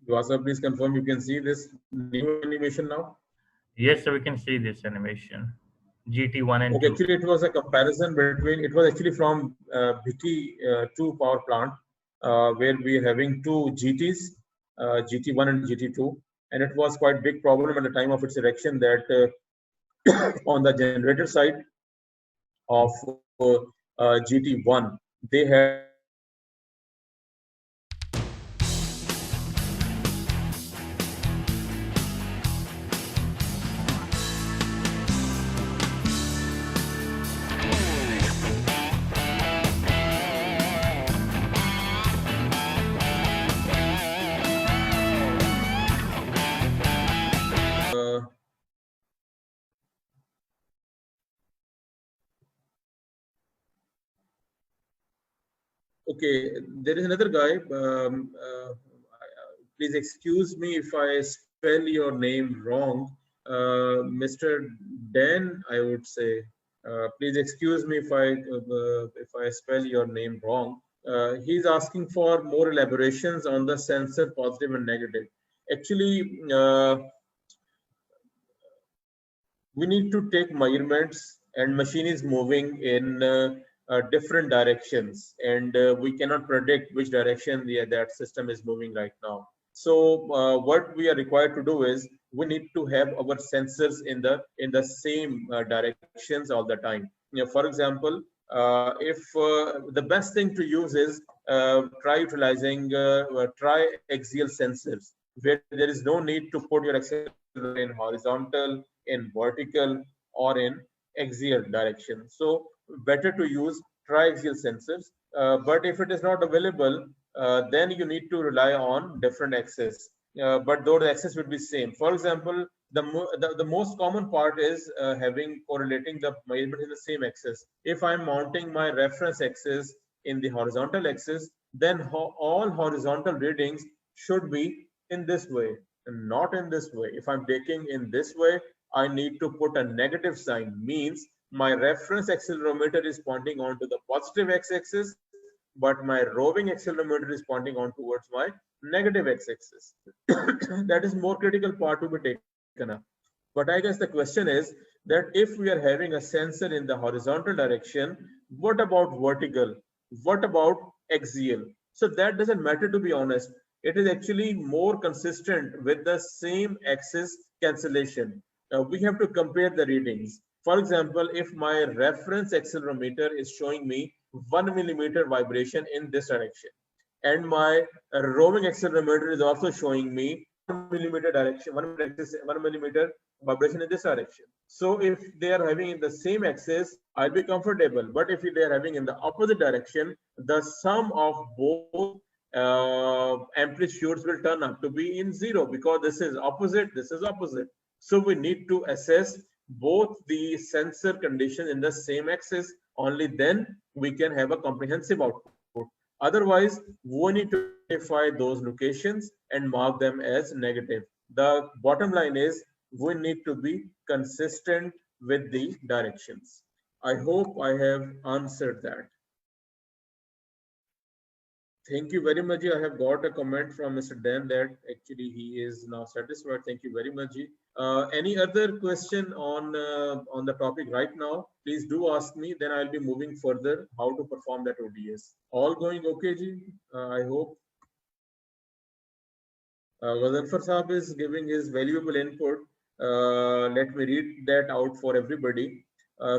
Vasa, please confirm you can see this new animation now. Yes, sir. We can see this animation. GT1 and Okay, 2. actually, it was a comparison between, it was actually from BT2 power plant, where we are having two GTs, GT1 and GT2. And it was quite big problem at the time of its erection that on the generator side of GT1, they had okay, there is another guy. Please excuse me if I spell your name wrong. Mr. Dan, I would say, please excuse me if I spell your name wrong. He's asking for more elaborations on the sensor positive and negative. Actually, we need to take measurements, and machine is moving in different directions, and we cannot predict which direction that system is moving right now. So what we are required to do is we need to have our sensors in the same directions all the time. For example, if the best thing to use is try utilizing tri-axial sensors, where there is no need to put your accelerometer in horizontal, in vertical, or in axial direction. So better to use triaxial sensors. But if it is not available, then you need to rely on different axes. But though the axis would be same. For example, the most common part is having correlating the measurement in the same axis. If I'm mounting my reference axis in the horizontal axis, then all horizontal readings should be in this way and not in this way. If I'm taking in this way, I need to put a negative sign, means my reference accelerometer is pointing on to the positive x-axis, but my roving accelerometer is pointing on towards my negative x-axis. That is more critical part to be taken up. But I guess the question is that if we are having a sensor in the horizontal direction, what about vertical? What about axial? So that doesn't matter, to be honest. It is actually more consistent with the same axis cancellation. We have to compare the readings. For example, if my reference accelerometer is showing me 1 millimeter vibration in this direction, and my roving accelerometer is also showing me 1 millimeter direction, 1 millimeter vibration in this direction. So if they are having in the same axis, I'll be comfortable. But if they are having in the opposite direction, the sum of both amplitudes will turn up to be in zero, because this is opposite, this is opposite. So we need to assess both the sensor condition in the same axis. Only then we can have a comprehensive output. Otherwise, we need to identify those locations and mark them as negative. The bottom line is we need to be consistent with the directions. I hope I have answered that. Thank you very much. I have got a comment from Mr. Dan that actually he is now satisfied. Thank you very much. Any other question on the topic right now? Please do ask me. Then I'll be moving further how to perform that ODS. All going okay, Ji? I hope. Ghazanfar Saab is giving his valuable input. Let me read that out for everybody.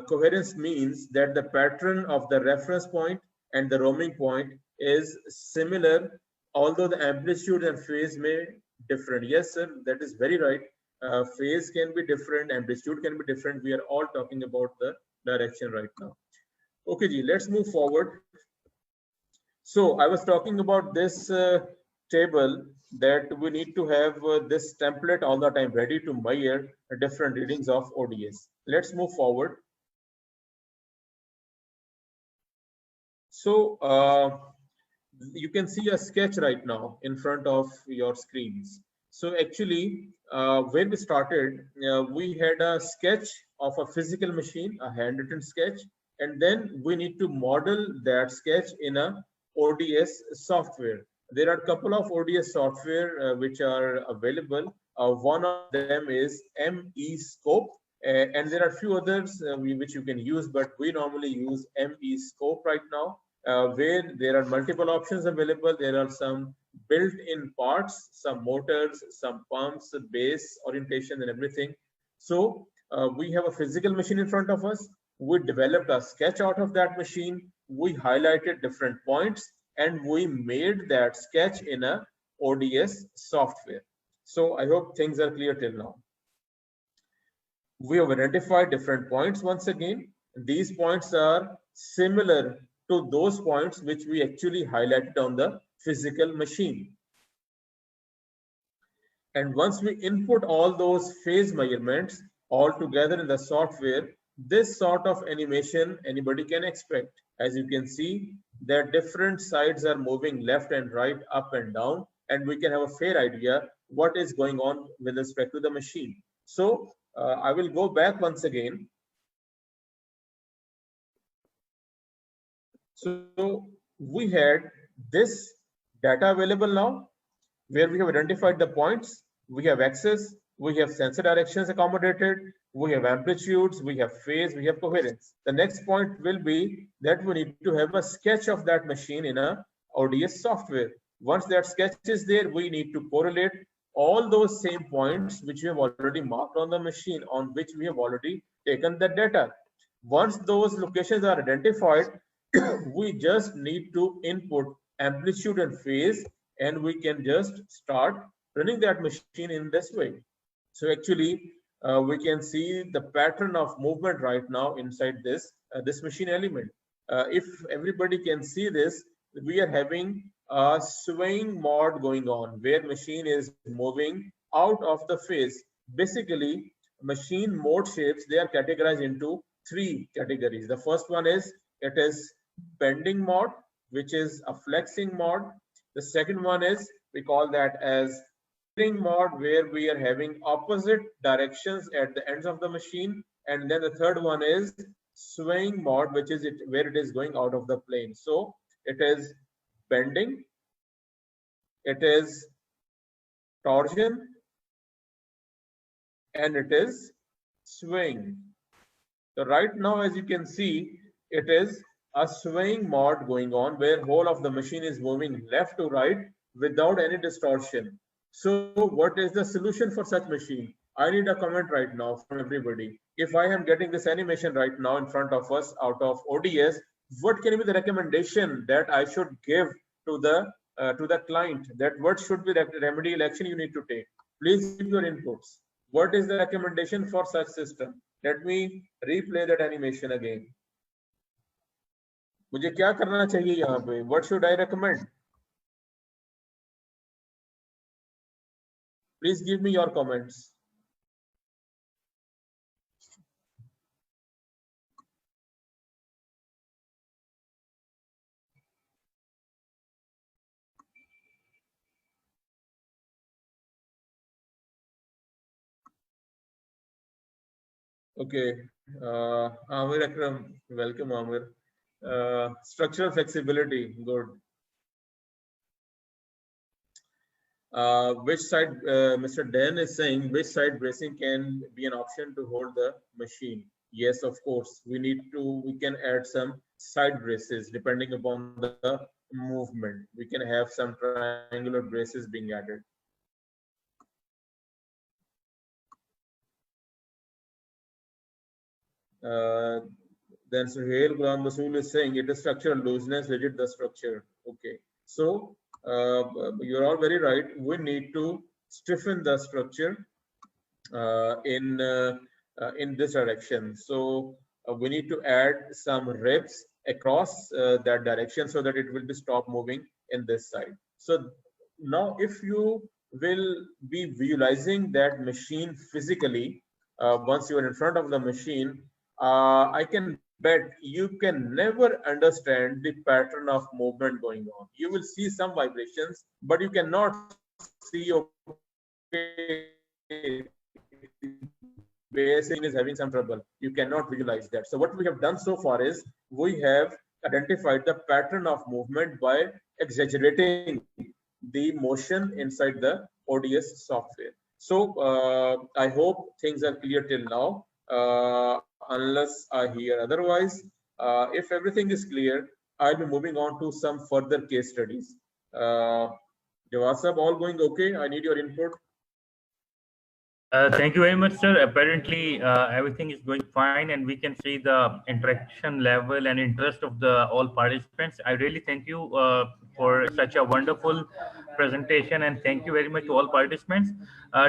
Coherence means that the pattern of the reference point and the roaming point is similar, although the amplitude and phase may different. Yes, sir, that is very right. Phase can be different, amplitude can be different. We are all talking about the direction right now. Okay, Ji, let's move forward. So I was talking about this table that we need to have this template all the time ready to measure different readings of ODS. Let's move forward. So you can see a sketch right now in front of your screens. So actually, when we started, we had a sketch of a physical machine, a handwritten sketch, and then we need to model that sketch in a ODS software. There are a couple of ODS software which are available. One of them is ME-Scope, and there are a few others which you can use, but we normally use ME-Scope right now. Where there are multiple options available. There are some built-in parts, some motors, some pumps, base orientation and everything. So we have a physical machine in front of us. We developed a sketch out of that machine. We highlighted different points and we made that sketch in a ODS software. So I hope things are clear till now. We have identified different points once again. These points are similar to those points which we actually highlighted on the physical machine. And once we input all those phase measurements all together in the software, this sort of animation anybody can expect. As you can see, that different sides are moving left and right, up and down, and we can have a fair idea what is going on with respect to the machine. So I will go back once again. So we had this data available now, where we have identified the points, we have axis, we have sensor directions accommodated, we have amplitudes, we have phase, we have coherence. The next point will be that we need to have a sketch of that machine in a ODS software. Once that sketch is there, we need to correlate all those same points which we have already marked on the machine on which we have already taken the data. Once those locations are identified, we just need to input amplitude and phase, and we can just start running that machine in this way. So actually, we can see the pattern of movement right now inside this machine element. If everybody can see this, we are having a swaying mode going on where machine is moving out of the phase. Basically, machine mode shapes, they are categorized into three categories. The first one is, it is bending mode, which is a flexing mode. The second one is, we call that as steering mode, where we are having opposite directions at the ends of the machine. And then the third one is swaying mode, which is where it is going out of the plane. So it is bending, it is torsion, and it is swaying. So right now, as you can see, it is a swaying mode going on where whole of the machine is moving left to right without any distortion. So what is the solution for such machine? I need a comment right now from everybody. If I am getting this animation right now in front of us out of ODS, what can be the recommendation that I should give to the client? That what should be the remedial action you need to take? Please give your inputs. What is the recommendation for such system? Let me replay that animation again. मुझे क्या करना चाहिए यहाँ पे? What should I recommend? Please give me your comments. Okay, Amir Akram, welcome Amir. Structural flexibility, good. Which side, Mr. Dan is saying, which side bracing can be an option to hold the machine? Yes, of course. We can add some side braces depending upon the movement. We can have some triangular braces being added. Then Suhail Ghulam Rasool is saying it is structural looseness, rigid the structure. Okay, so you're all very right. We need to stiffen the structure in this direction. So we need to add some ribs across that direction so that it will be stop moving in this side. So now if you will be visualizing that machine physically, once you are in front of the machine, I can bet you can never understand the pattern of movement going on. You will see some vibrations, but you cannot see, okay, basing is having some trouble. You cannot visualize that. So what we have done so far is we have identified the pattern of movement by exaggerating the motion inside the ODS software. So I hope things are clear till now, unless I hear otherwise. If everything is clear, I'll be moving on to some further case studies. Jawad sir, all going okay? I need your input. Thank you very much, sir. Apparently, everything is going fine, and we can see the interaction level and interest of the all participants. I really thank you for such a wonderful presentation, and thank you very much to all participants.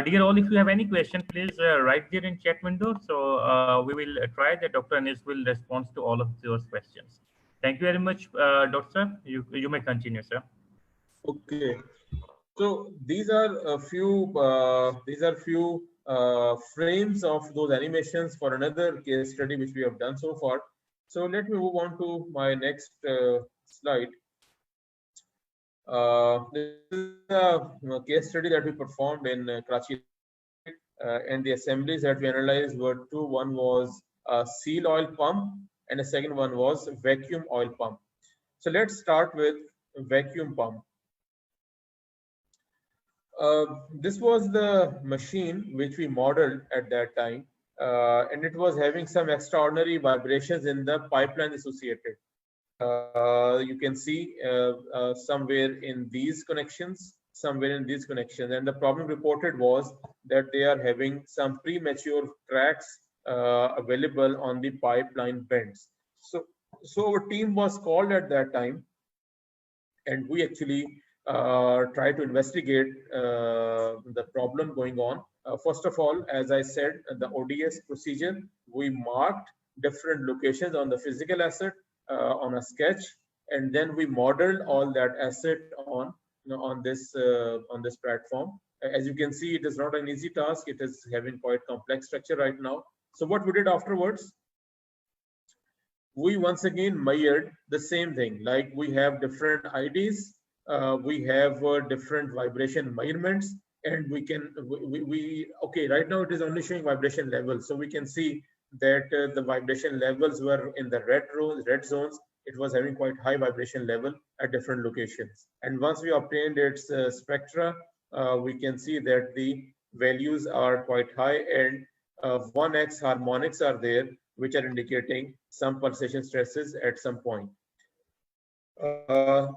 Dear all, if you have any question, please write there in chat window. So we will try that Dr. Anis will respond to all of those questions. Thank you very much, Doctor. You may continue, sir. Okay. So these are a few frames of those animations for another case study which we have done so far. So let me move on to my next slide. This is a case study that we performed in Karachi. And the assemblies that we analyzed were two. One was a seal oil pump, and the second one was vacuum oil pump. So let's start with vacuum pump. This was the machine which we modeled at that time, and it was having some extraordinary vibrations in the pipeline associated. You can see somewhere in these connections, and the problem reported was that they are having some premature cracks available on the pipeline vents. So our team was called at that time, and we actually try to investigate the problem going on. First of all, as I said, the ODS procedure, we marked different locations on the physical asset on a sketch, and then we modeled all that asset on on this platform. As you can see, it is not an easy task. It is having quite complex structure right now. So what we did afterwards, we once again measured the same thing. Like we have different IDs, we have different vibration measurements, and we can okay, right now it is only showing vibration levels, so we can see that the vibration levels were in the red zones. It was having quite high vibration level at different locations, and once we obtained its spectra, we can see that the values are quite high, and 1x harmonics are there, which are indicating some pulsation stresses at some point.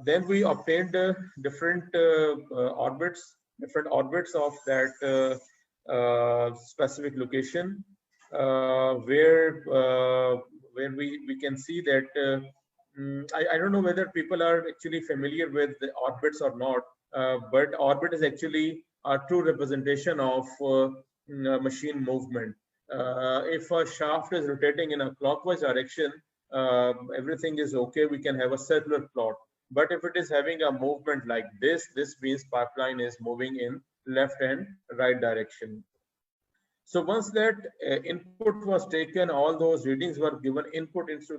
Then we obtained different orbits of that specific location, where we can see that I don't know whether people are actually familiar with the orbits or not, but orbit is actually a true representation of machine movement. If a shaft is rotating in a clockwise direction, everything is okay. We can have a circular plot. But if it is having a movement like this means pipeline is moving in left and right direction. So once that input was taken, all those readings were given input into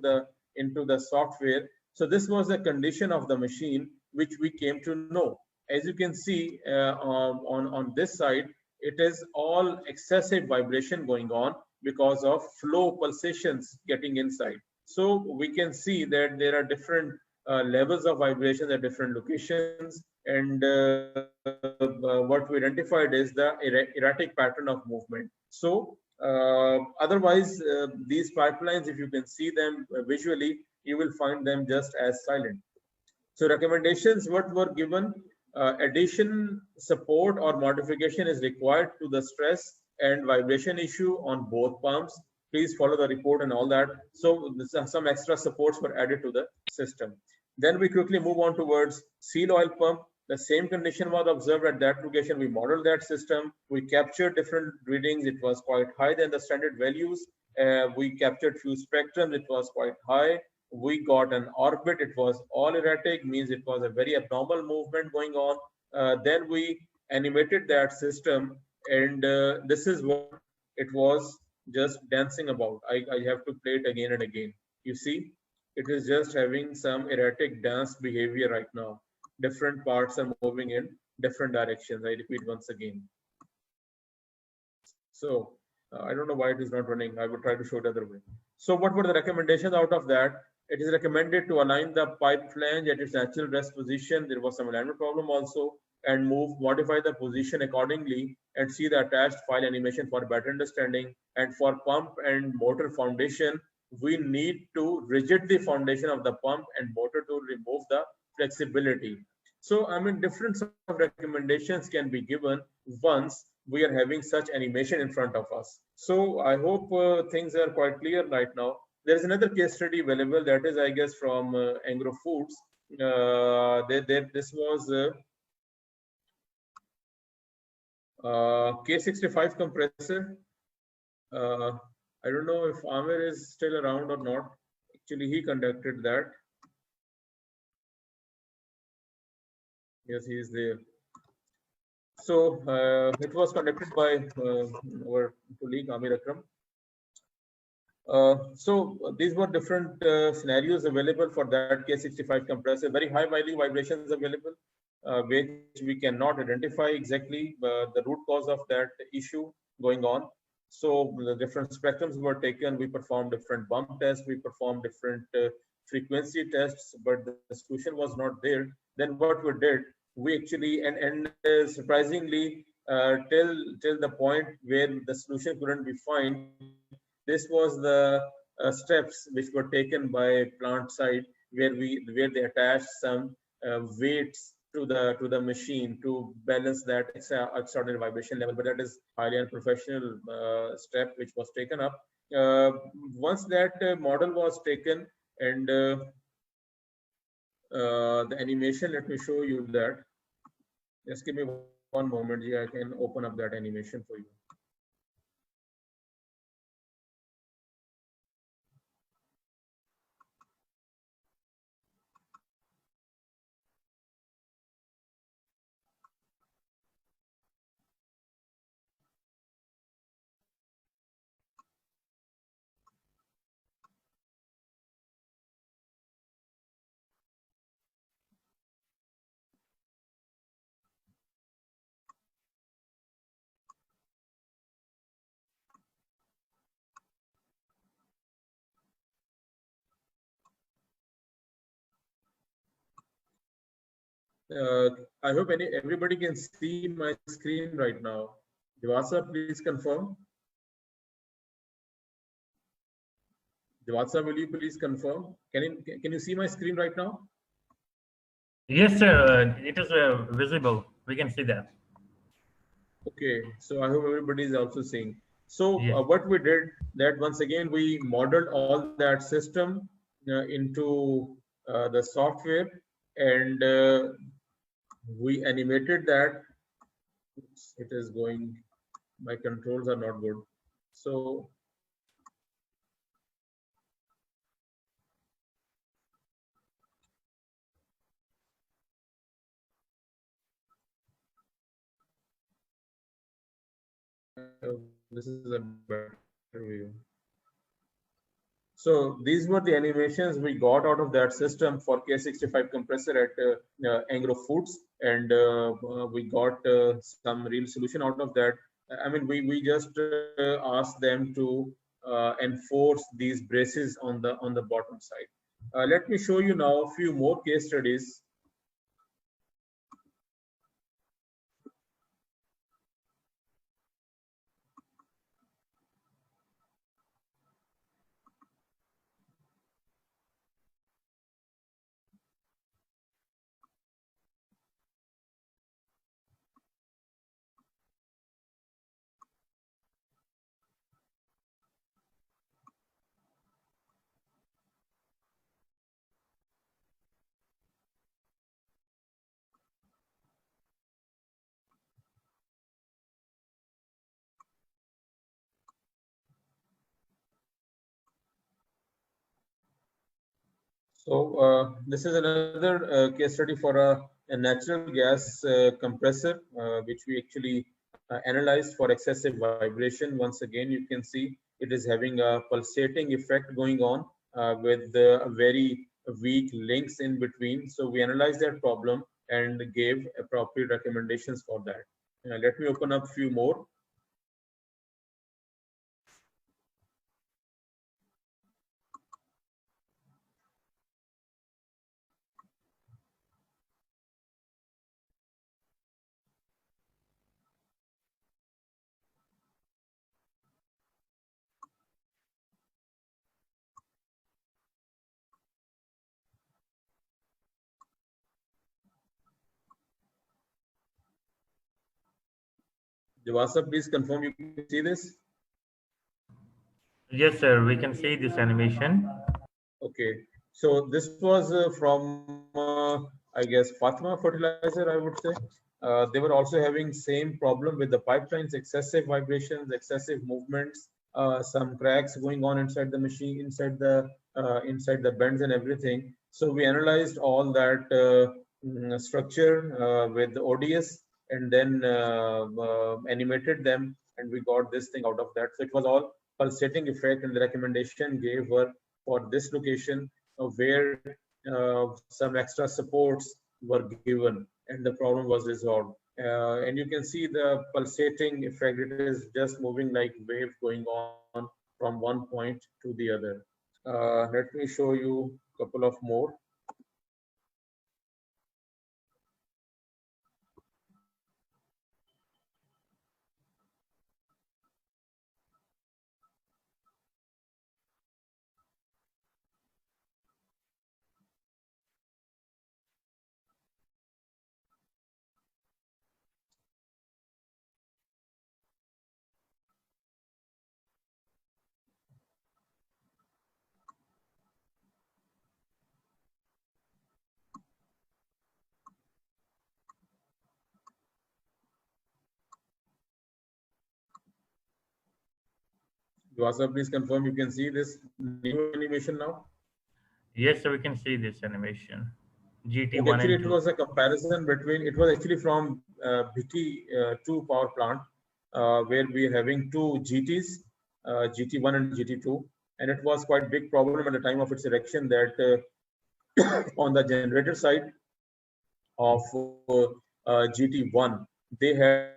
the software. So this was the condition of the machine which we came to know. As you can see on this side, it is all excessive vibration going on because of flow pulsations getting inside. So we can see that there are different levels of vibrations at different locations, and what we identified is the erratic pattern of movement. So otherwise, these pipelines, if you can see them visually, you will find them just as silent. So recommendations what were given, addition, support or modification is required to the stress and vibration issue on both pumps. Please follow the report and all that. So some extra supports were added to the system. Then we quickly move on towards seal oil pump. The same condition was observed at that location. We modeled that system. We captured different readings. It was quite higher than the standard values. We captured few spectrums. It was quite high. We got an orbit. It was all erratic, means it was a very abnormal movement going on. Then we animated that system, and this is what it was just dancing about. I have to play it again and again. You see, it is just having some erratic dance behavior right now. Different parts are moving in different directions. I repeat once again. So I don't know why it is not running. I will try to show it the other way. So what were the recommendations out of that? It is recommended to align the pipe flange at its natural rest position. There was some alignment problem also, and modify the position accordingly, and see the attached file animation for better understanding. And for pump and motor foundation, we need to rigid the foundation of the pump and motor to remove the flexibility. So I mean, different sort of recommendations can be given once we are having such animation in front of us. So I hope things are quite clear right now. There is another case study available, that is, I guess, from Angro Foods. This was K65 compressor. I don't know if Amir is still around or not. Actually, he conducted that. Yes, he is there. So it was conducted by our colleague Amir Akram. So these were different scenarios available for that K65 compressor. Very high value vibrations available, which we cannot identify exactly the root cause of that issue. going on. So the different spectrums were taken. We performed different bump tests. We performed different frequency tests, but the solution was not there. Then what we did, we actually and surprisingly till the point where the solution couldn't be found, this was the steps which were taken by plant side, where they attached some weights to the machine to balance that extraordinary vibration level. But that is highly unprofessional step which was taken up. Once that model was taken and the animation, let me show you that. Just give me one moment here. I can open up that animation for you. I hope everybody can see my screen right now. Devasa, please confirm. Devasa, will you please confirm? Can you see my screen right now? Yes, sir. It is visible. We can see that. Okay, so I hope everybody is also seeing. So Yes. what we did, that once again we modeled all that system into the software, and we animated that. Oops, it is going. My controls are not good. So this is a better view. So these were the animations we got out of that system for K65 compressor at Angro Foods, and we got some real solution out of that. I mean, we just asked them to enforce these braces on the bottom side. Let me show you now a few more case studies. So this is another case study for a natural gas compressor, which we actually analyzed for excessive vibration. Once again, you can see it is having a pulsating effect going on with very weak links in between. So we analyzed that problem and gave appropriate recommendations for that. Let me open up a few more. Devasa, please confirm you can see this. Yes, sir. We can see this animation. Okay, so this was from I guess Fatima Fertilizer, I would say. They were also having same problem with the pipelines, excessive vibrations, excessive movements, some cracks going on inside the machine, inside the bends and everything. So we analyzed all that structure with the ODS, and then animated them, and we got this thing out of that. So it was all pulsating effect, and the recommendation gave were for this location where some extra supports were given and the problem was resolved. and you can see the pulsating effect. It is just moving like wave going on from one point to the other. Let me show you a couple of more. Vasa, please confirm you can see this new animation now. Yes, so we can see this animation. GT1 Actually, and it 2. was a comparison between, it was actually from BT2 power plant, where we are having two GTs, GT1 and GT2. And it was quite big problem at the time of its erection that on the generator side of GT1, they had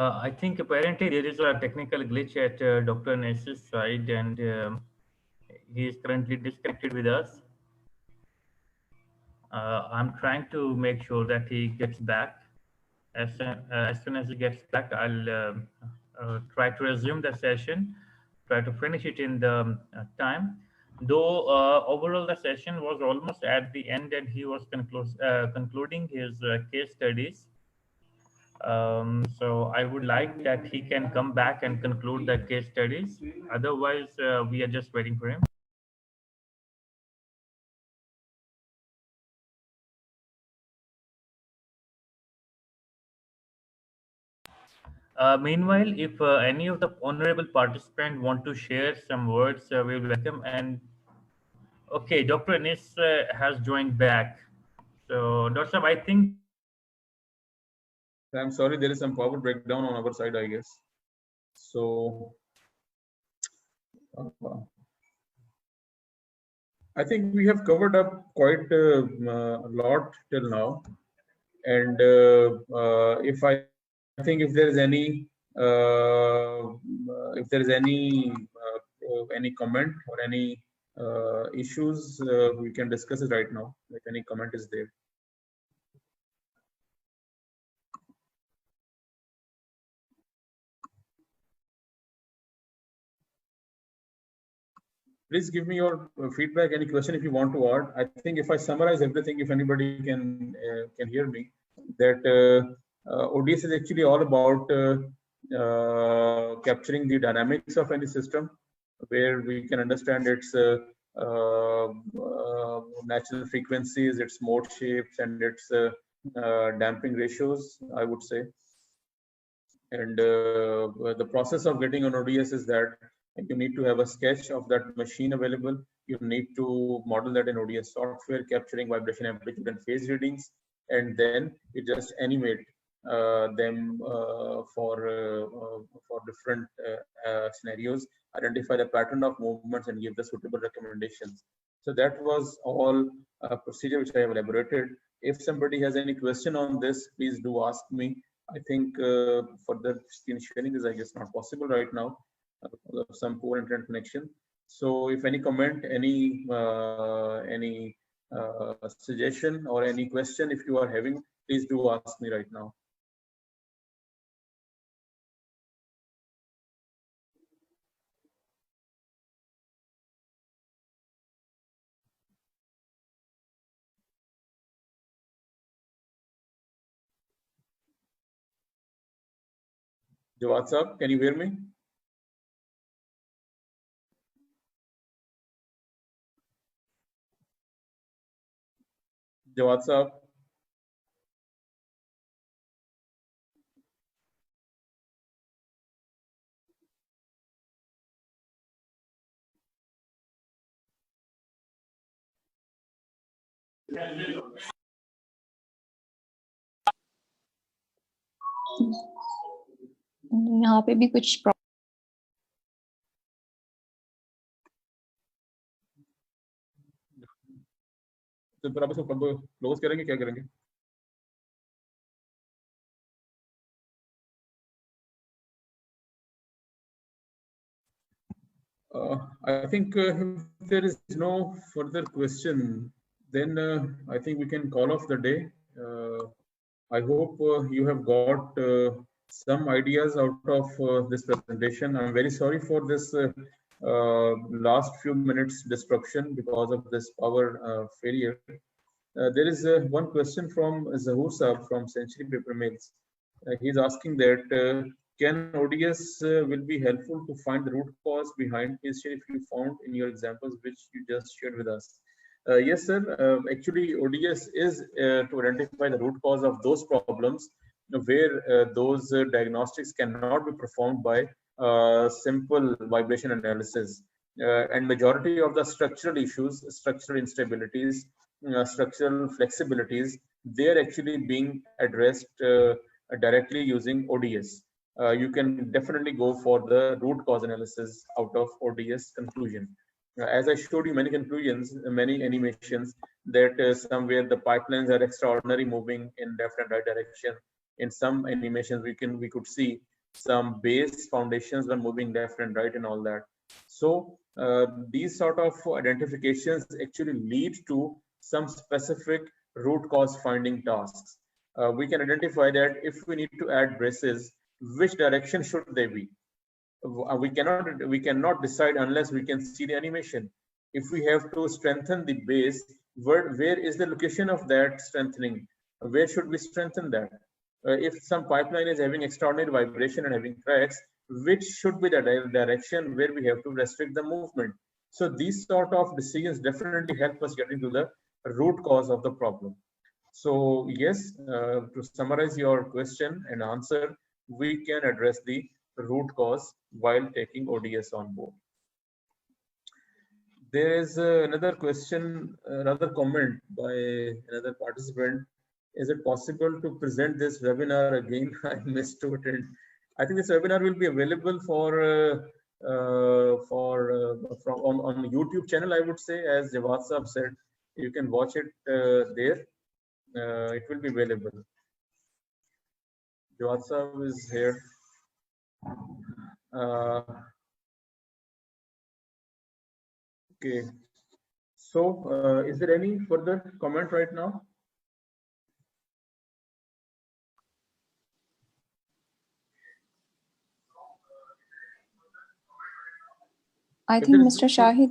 I think apparently there is a technical glitch at Dr. Ness's side, and he is currently disconnected with us. I'm trying to make sure that he gets back. As soon as he gets back, I'll try to resume the session, try to finish it in the time. Though overall the session was almost at the end, and he was concluding his case studies. So I would like that he can come back and conclude the case studies. Otherwise, we are just waiting for him. Meanwhile, if any of the honorable participant want to share some words, we will welcome. And okay, Dr. Anis has joined back. So, Dr. Sab, I think. I'm sorry, there is some power breakdown on our side, I guess. So, I think we have covered up quite a lot till now. And I think if there is any comment or any issues, we can discuss it right now. If any comment is there. Please give me your feedback, any question if you want to add. I think if I summarize everything, if anybody can hear me, that ODS is actually all about capturing the dynamics of any system, where we can understand its natural frequencies, its mode shapes, and its damping ratios, I would say. And the process of getting an ODS is that you need to have a sketch of that machine available. You need to model that in ODS software, capturing vibration, amplitude, and phase readings, and then you just animate them for different scenarios, identify the pattern of movements, and give the suitable recommendations. So that was all procedure which I have elaborated. If somebody has any question on this, please do ask me. I think further screen sharing is, I guess, not possible right now because of some poor internet connection. So, if any comment, any suggestion, or any question, if you are having, please do ask me right now. Jawad Saab, can you hear me? Jawad Saab. यहाँ पे भी कुछ तो फिर आप इसको close करेंगे, क्या करेंगे? I think if there is no further question, then I think we can call off the day. I hope you have got some ideas out of this presentation. I'm very sorry for this last few minutes disruption because of this power failure. There is one question from Zahur Saab from Century Paper Mills. He's asking that can ODS will be helpful to find the root cause behind issue if you found in your examples which you just shared with us. Yes, sir. Actually, ODS is to identify the root cause of those problems where those diagnostics cannot be performed by simple vibration analysis. And majority of the structural issues, structural instabilities, structural flexibilities, they are actually being addressed directly using ODS. You can definitely go for the root cause analysis out of ODS conclusion. As I showed you many conclusions, many animations that somewhere the pipelines are extraordinary moving in left and right direction. In some animations, we could see some base foundations were moving left and right and all that. So these sort of identifications actually lead to some specific root cause finding tasks. We can identify that if we need to add braces, which direction should they be? We cannot decide unless we can see the animation. If we have to strengthen the base, where is the location of that strengthening? Where should we strengthen that? If some pipeline is having extraordinary vibration and having cracks, which should be the direction where we have to restrict the movement? So these sort of decisions definitely help us get into the root cause of the problem. So yes, to summarize your question and answer, we can address the root cause while taking ODS on board. There is another question, another comment by another participant. Is it possible to present this webinar again? I missed to attend. I think this webinar will be available from on YouTube channel. I would say, as Jawad Saab said, you can watch it there. It will be available. Jawad Saab is here. Okay. So, is there any further comment right now? I think Mr. Shahid.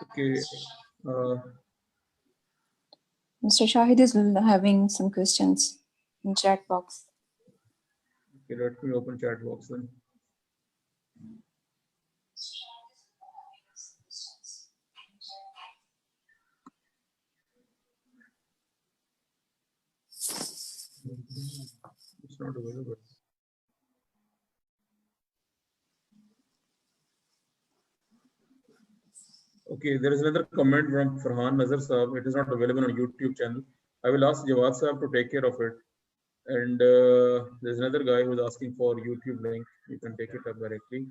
Okay. Mr. Shahid is having some questions in chat box. Okay, let me open chat box then. It's not available. Okay, there is another comment from Farhan Nazar Saab. It is not available on YouTube channel. I will ask Jawad Saab to take care of it. And there's another guy who's asking for YouTube link. You can take it up directly.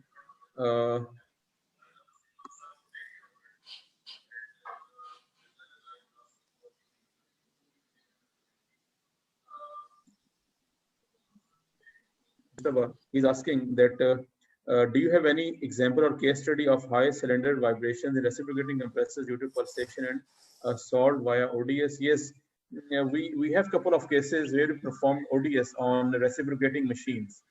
He's asking that do you have any example or case study of high cylinder vibrations in reciprocating compressors due to pulsation and solved via ODS? Yes, we have a couple of cases where we perform ODS on reciprocating machines.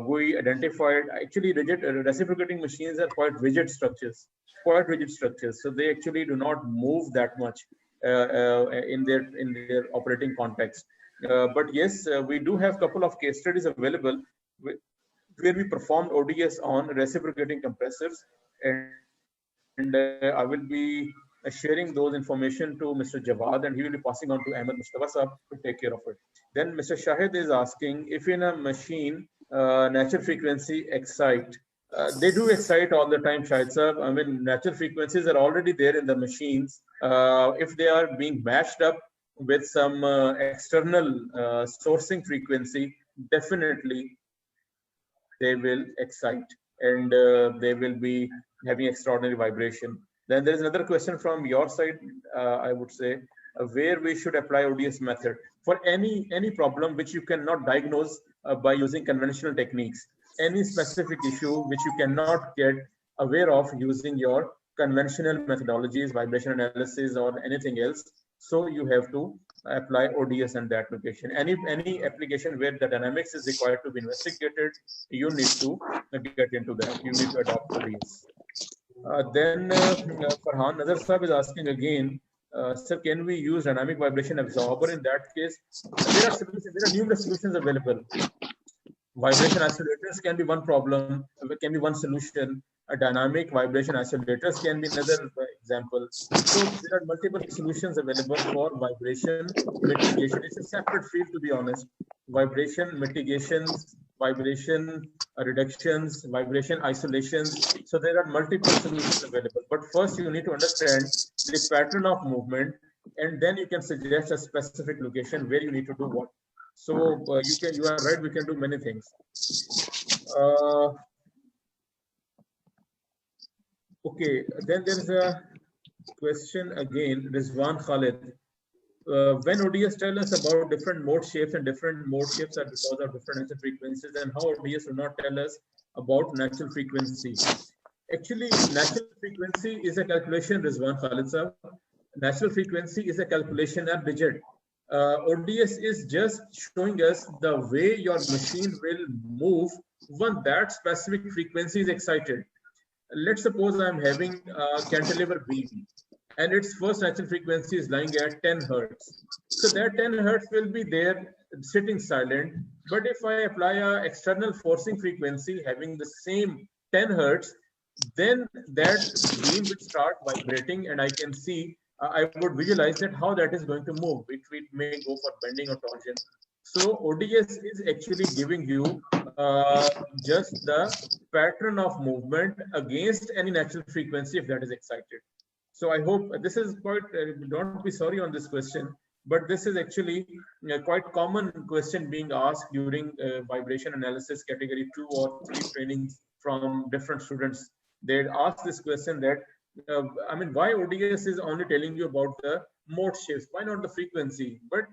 We identified actually reciprocating machines are quite rigid structures, so they actually do not move that much in their operating context. But yes, we do have a couple of case studies available where we performed ODS on reciprocating compressors, and I will be sharing those information to Mr. Jawad, and he will be passing on to Ahmed Mustafa Saab to take care of it. Then Mr. Shahid is asking if in a machine natural frequency excite? They do excite all the time, Shahid sir. I mean, natural frequencies are already there in the machines. If they are being matched up with some external sourcing frequency, definitely they will excite, and they will be having extraordinary vibration. Then there is another question from your side, I would say, where we should apply ODS method for any problem which you cannot diagnose by using conventional techniques, any specific issue which you cannot get aware of using your conventional methodologies, vibration analysis, or anything else. So you have to apply ODS in that location. Any application where the dynamics is required to be investigated, you need to get into that. You need to adopt ODS. Then Farhan Nazar Sahab is asking again, sir, can we use dynamic vibration absorber in that case? There are numerous solutions available. Vibration isolators can be one problem, can be one solution. A dynamic vibration isolators can be another example. So there are multiple solutions available for vibration mitigation. It's a separate field, to be honest. Vibration mitigations, vibration reductions, vibration isolations. So there are multiple solutions available. But first you need to understand the pattern of movement, and then you can suggest a specific location where you need to do what. So you are right, we can do many things. Okay, then there is a question again, Rizwan Khalid. When ODS tell us about different mode shapes, and different mode shapes are because of different natural frequencies, and how ODS will not tell us about natural frequency. Actually, natural frequency is a calculation, Rizwan Khalid sir. Natural frequency is a calculation at digit. ODS is just showing us the way your machine will move when that specific frequency is excited. Let's suppose I'm having a cantilever beam, and its first natural frequency is lying at 10 hertz. So that 10 hertz will be there sitting silent. But if I apply an external forcing frequency having the same 10 hertz, then that beam will start vibrating, and I can see, I would visualize that how that is going to move. It may go for bending or torsion. So ODS is actually giving you just the pattern of movement against any natural frequency if that is excited. So I hope this is quite, don't be sorry on this question, but this is actually a quite common question being asked during vibration analysis category 2 or 3 trainings from different students. They ask this question that, I mean, why ODS is only telling you about the mode shifts? Why not the frequency? But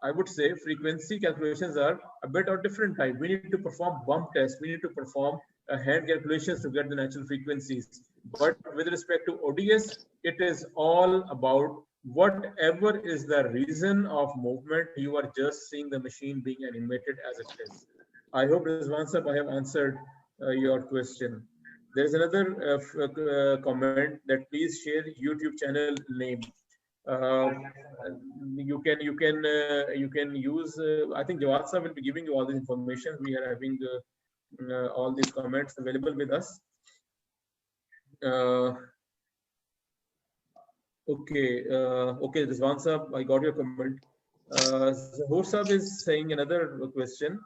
I would say frequency calculations are a bit of different type. We need to perform bump tests. We need to perform hand calculations to get the natural frequencies. But with respect to ODS, it is all about whatever is the reason of movement. You are just seeing the machine being animated as it is. I hope, Rizwan sir, I have answered your question. There is another comment that please share YouTube channel name. You can use. I think Jawad sir will be giving you all this information. We are having all these comments available with us. Okay, Rizwan sir, I got your comment. Zahoor sir is saying another question.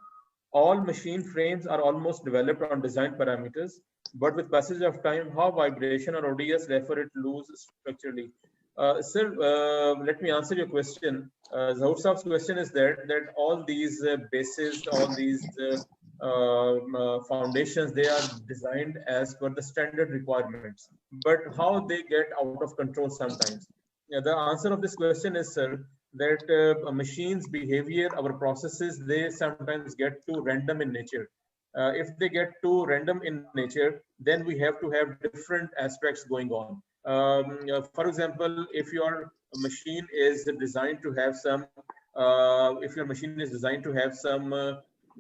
All machine frames are almost developed on design parameters, but with passage of time, how vibration or ODS refer it lose structurally? Sir, let me answer your question. Zahoor sahib's question is that all these bases, all these foundations, they are designed as per the standard requirements, but how they get out of control sometimes. The answer of this question is, sir, that a machine's behavior, our processes, they sometimes get too random in nature. If they get too random in nature, then we have to have different aspects going on. For example, if your machine is designed to have some,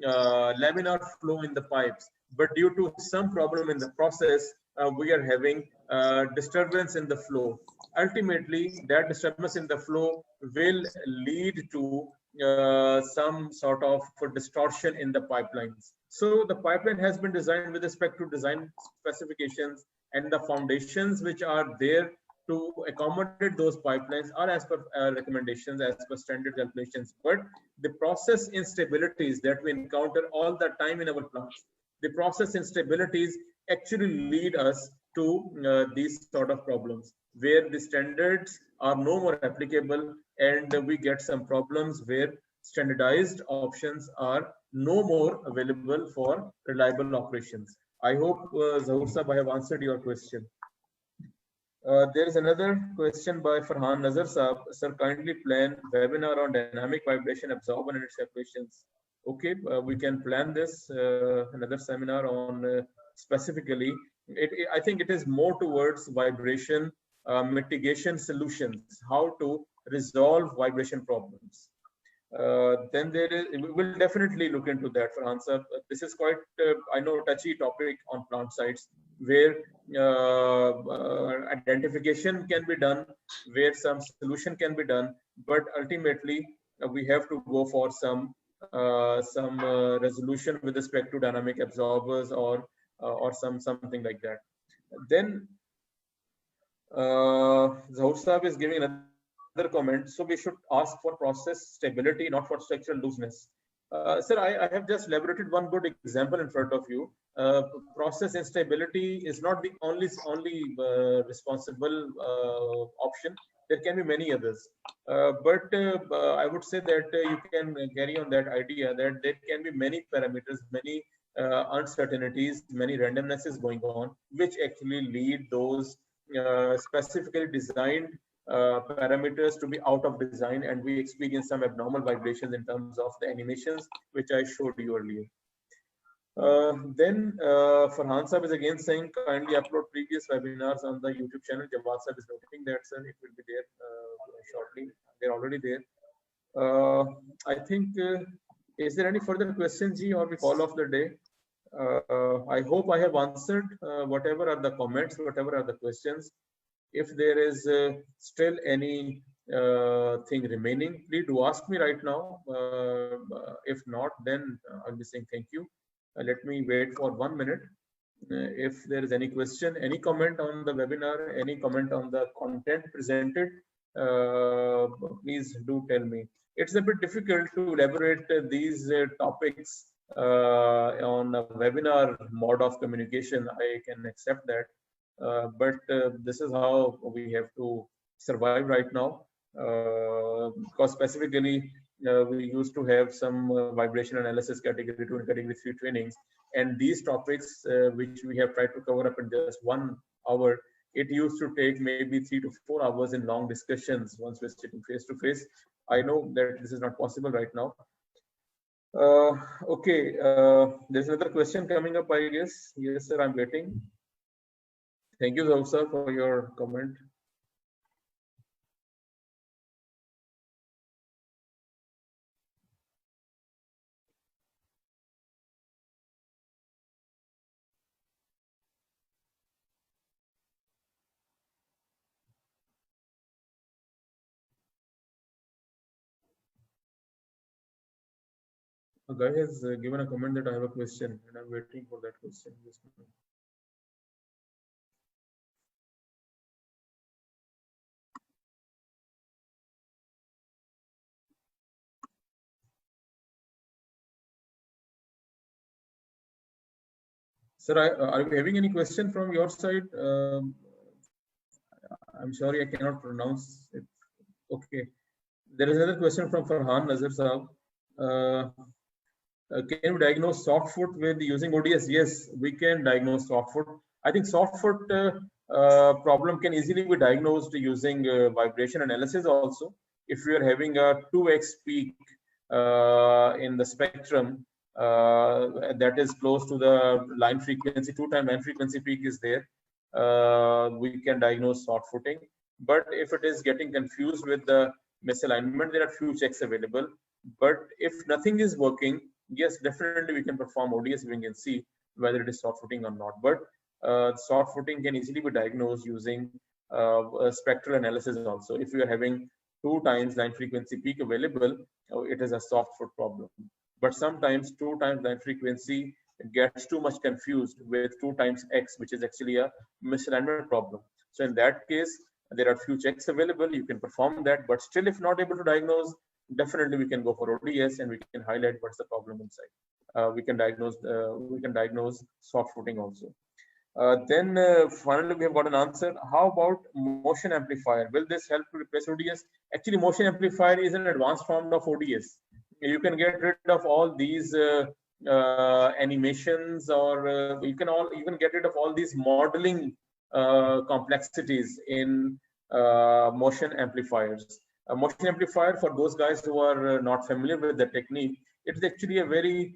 laminar flow in the pipes, but due to some problem in the process, we are having disturbance in the flow. Ultimately, that disturbance in the flow will lead to some sort of distortion in the pipelines. So the pipeline has been designed with respect to design specifications, and the foundations which are there to accommodate those pipelines are as per recommendations, as per standard calculations. But the process instabilities that we encounter all the time in our plants, the process instabilities actually lead us to these sort of problems, where the standards are no more applicable, and we get some problems where standardized options are no more available for reliable operations. I hope, Zahoor Sahab, I have answered your question. There is another question by Farhan Nazar Saab. Sir, kindly plan webinar on dynamic vibration absorber and its applications. Okay, we can plan this, another seminar on specifically. I think it is more towards vibration mitigation solutions, how to resolve vibration problems. Then there is, we will definitely look into that for answer. This is quite, I know, touchy topic on plant sites, where identification can be done, where some solution can be done, but ultimately we have to go for some resolution with respect to dynamic absorbers or something like that. Then Zahoor Saab is giving another comment. So we should ask for process stability, not for structural looseness. Sir, I have just elaborated one good example in front of you. Process instability is not the only responsible option. There can be many others. But I would say that you can carry on that idea that there can be many parameters, many uncertainties, many randomnesses going on, which actually lead those specifically designed parameters to be out of design, and we experience some abnormal vibrations in terms of the animations, which I showed you earlier. Then Farhan Saab is again saying, kindly upload previous webinars on the YouTube channel. Jawad Saab is noting that, sir, it will be there shortly. They're already there. I think, is there any further questions, Ji, or we call off the day? I hope I have answered whatever are the comments, whatever are the questions. If there is still any thing remaining, please do ask me right now. If not, then I'll be saying thank you. Let me wait for 1 minute. If there is any question, any comment on the webinar, any comment on the content presented, please do tell me. It's a bit difficult to elaborate these topics on a webinar mode of communication. I can accept that. But this is how we have to survive right now, because specifically we used to have some vibration analysis category 2 and category 3 trainings, and these topics which we have tried to cover up in just 1 hour, it used to take maybe 3 to 4 hours in long discussions once we're sitting face to face. I know that this is not possible right now. Okay, there's another question coming up, I guess. Yes, sir, I'm waiting. Thank you, Zahoor Sir, for your comment. A guy has given a comment that I have a question, and I'm waiting for that question. Just a minute. Sir, are you having any question from your side? I'm sorry, I cannot pronounce it. Okay. There is another question from Farhan Nazar Saab. Can you diagnose soft foot with using ODS? Yes, we can diagnose soft foot. I think soft foot problem can easily be diagnosed using vibration analysis also. If we are having a 2x peak in the spectrum, that is close to the line frequency, 2-time line frequency peak is there, we can diagnose soft footing. But if it is getting confused with the misalignment, there are few checks available. But if nothing is working, yes, definitely we can perform ODS, we can see whether it is soft footing or not. But soft footing can easily be diagnosed using spectral analysis also. If you are having 2 times line frequency peak available, it is a soft foot problem. But sometimes 2 times line frequency gets too much confused with 2 times X, which is actually a misalignment problem. So in that case, There are few checks available. You can perform that, but still, if not able to diagnose, definitely we can go for ODS and we can highlight what's the problem inside. We can diagnose soft footing also. Then finally, we have got an answer. How about motion amplifier? Will this help to replace ODS? Actually, motion amplifier is an advanced form of ODS. You can get rid of all these animations, or you can get rid of all these modeling complexities in motion amplifiers. A motion amplifier, for those guys who are not familiar with the technique, it is actually a very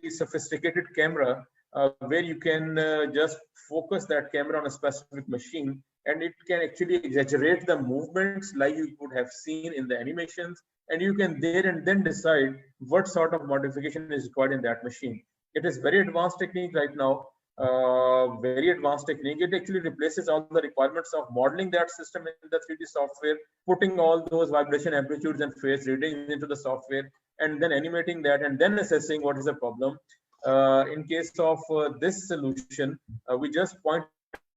sophisticated camera where you can just focus that camera on a specific machine, and it can actually exaggerate the movements like you would have seen in the animations, and you can there and then decide what sort of modification is required in that machine. It is very advanced technique right now, very advanced technique. It actually replaces all the requirements of modeling that system in the 3D software, putting all those vibration amplitudes and phase readings into the software, and then animating that, and then assessing what is the problem. In case of this solution, we just point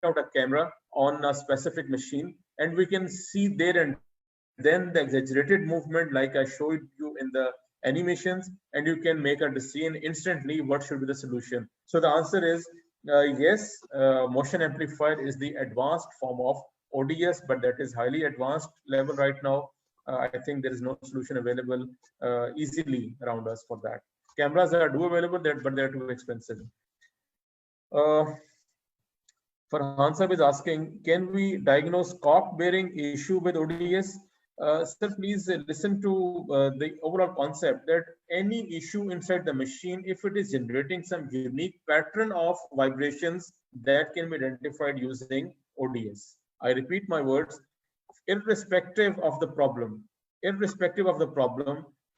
out a camera on a specific machine, and we can see there and then the exaggerated movement like I showed you in the animations, and you can make a decision instantly what should be the solution. So the answer is yes, motion amplifier is the advanced form of ODS, but that is highly advanced level right now. I think there is no solution available easily around us for that. Cameras are available, but they're too expensive. Farhan Sahib is asking, can we diagnose cock bearing issue with ODS? Sir, please listen to the overall concept that any issue inside the machine, if it is generating some unique pattern of vibrations, that can be identified using ODS. I repeat my words, irrespective of the problem,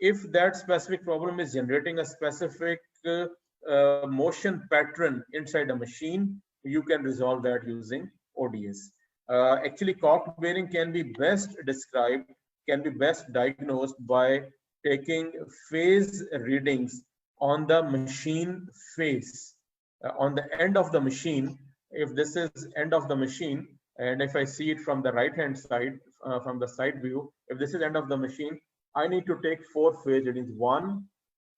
if that specific problem is generating a specific motion pattern inside a machine, you can resolve that using ODS. Actually, cock bearing can be best described, can be best diagnosed by taking phase readings on the machine face. On the end of the machine, if this is end of the machine, and if I see it from the right hand side, from the side view, if this is end of the machine, I need to take 4 phase readings, 1,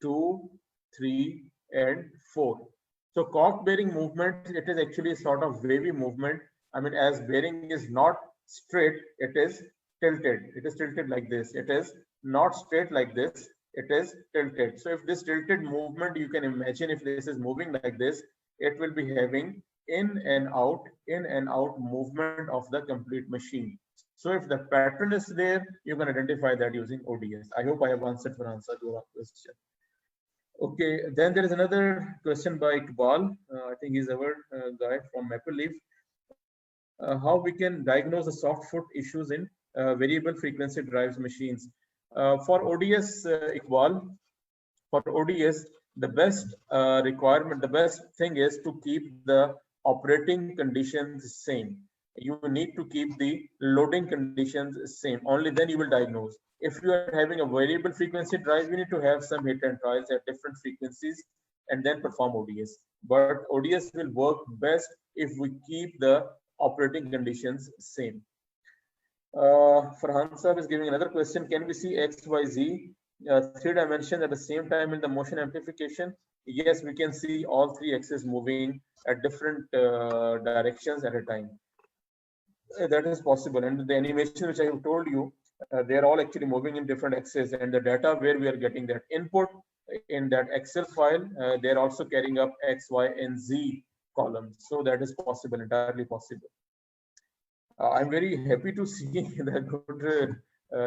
2, 3, and 4. So cock bearing movement, it is actually sort of wavy movement. I mean, as bearing is not straight, it is tilted. It is tilted like this. It is not straight like this. It is tilted. So if this tilted movement, you can imagine if this is moving like this, it will be having in and out movement of the complete machine. So if the pattern is there, you can identify that using ODS. I hope I have answered your question. Okay, then there is another question by Iqbal. I think he's our guy from Maple Leaf. How we can diagnose the soft foot issues in variable frequency drives machines. For ODS, Iqbal, for ODS, the best requirement, the best thing is to keep the operating conditions same. You need to keep the loading conditions same. Only then you will diagnose. If you are having a variable frequency drive, you need to have some hit and trials at different frequencies and then perform ODS. But ODS will work best if we keep the operating conditions same. Farhan Sahib is giving another question. Can we see X, Y, Z 3 dimensions at the same time in the motion amplification? Yes, we can see all 3 axes moving at different directions at a time. That is possible, and the animation which I have told you, they are all actually moving in different axes, and the data where we are getting that input in that Excel file, they are also carrying up X, Y, and Z columns. So that is possible, entirely possible. I'm very happy to see the good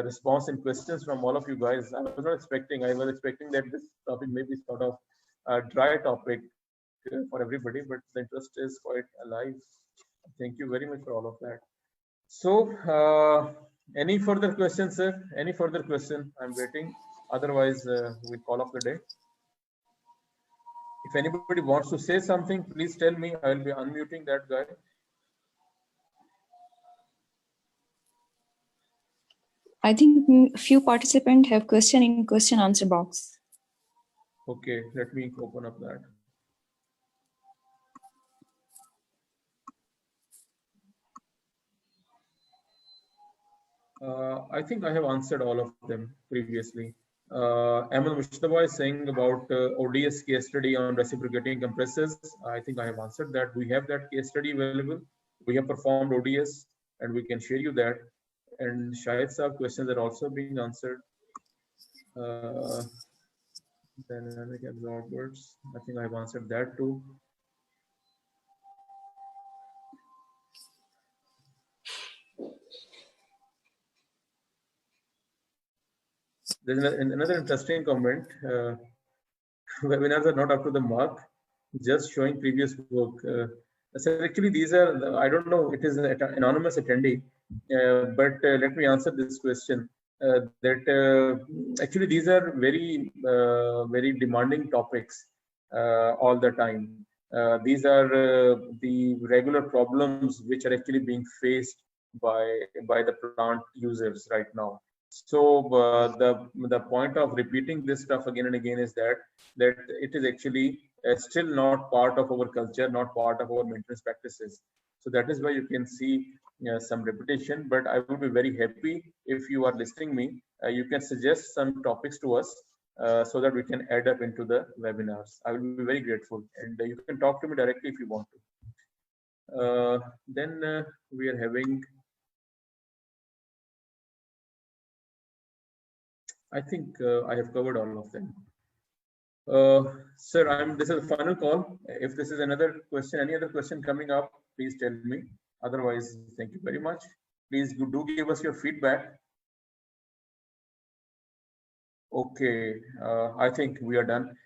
response and questions from all of you guys. I was not expecting. I was expecting that this topic may be sort of a dry topic for everybody, but the interest is quite alive. Thank you very much for all of that. So, any further questions, sir? Any further question? I'm waiting. Otherwise, we'll call off the day. If anybody wants to say something, please tell me. I will be unmuting that guy. I think few participants have question in question answer box. Okay, let me open up that. I think I have answered all of them previously. Ahmed Mushtaba is saying about ODS case study on reciprocating compressors. I think I have answered that. We have that case study available. We have performed ODS and we can share you that. And Shahid Saab questions are also being answered. Dynamic absorbers. I think I have answered that too. There's another interesting comment. Webinars are not up to the mark, just showing previous work. So actually, these are, I don't know, it is an anonymous attendee, but let me answer this question. Actually, these are very demanding topics all the time. These are the regular problems which are actually being faced by the plant users right now. So the point of repeating this stuff again and again is that it is actually still not part of our culture, not part of our maintenance practices. So that is why you can see some repetition. But I will be very happy if you are listening me. You can suggest some topics to us so that we can add up into the webinars. I will be very grateful, and you can talk to me directly if you want to. Then we are having. I think I have covered all of them. Sir, this is a final call. If this is another question, any other question coming up, please tell me. Otherwise, thank you very much. Please do give us your feedback. Okay, I think we are done.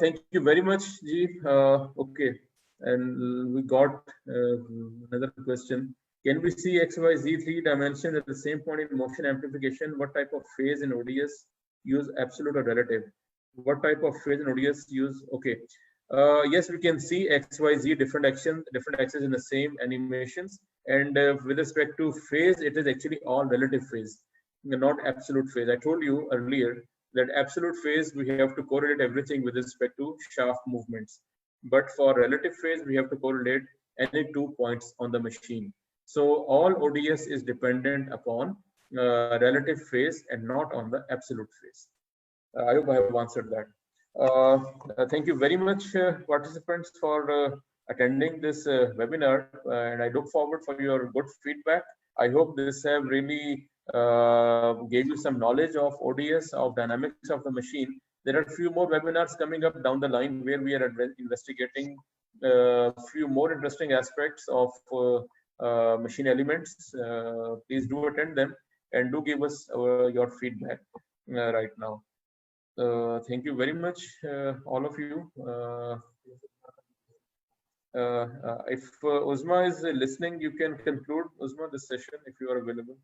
Thank you very much, Ji. Okay, and we got another question. Can we see XYZ3 dimensions at the same point in motion amplification? What type of phase in ODS use absolute or relative? What type of phase in ODS use? Okay. Yes, we can see XYZ different axes in the same animations. And with respect to phase, it is actually all relative phase, not absolute phase. I told you earlier that absolute phase, we have to correlate everything with respect to shaft movements. But for relative phase, we have to correlate any 2 points on the machine. So all ODS is dependent upon relative phase and not on the absolute phase. I hope I have answered that. Thank you very much, participants, for attending this webinar, and I look forward for your good feedback. I hope this have really gave you some knowledge of ODS, of dynamics of the machine. There are a few more webinars coming up down the line where we are investigating a few more interesting aspects of machine elements. Please do attend them and do give us your feedback right now. Thank you very much, all of you. If Uzma is listening, you can conclude, Uzma, this session if you are available.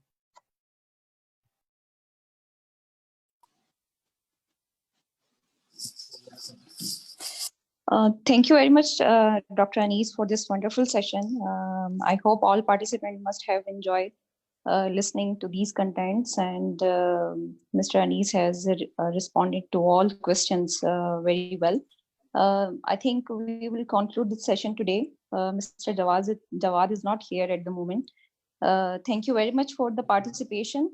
Thank you very much, Dr. Anis, for this wonderful session. I hope all participants must have enjoyed listening to these contents, and Mr. Anis has responded to all questions very well. I think we will conclude this session today. Mr. Jawad is not here at the moment. Thank you very much for the participation.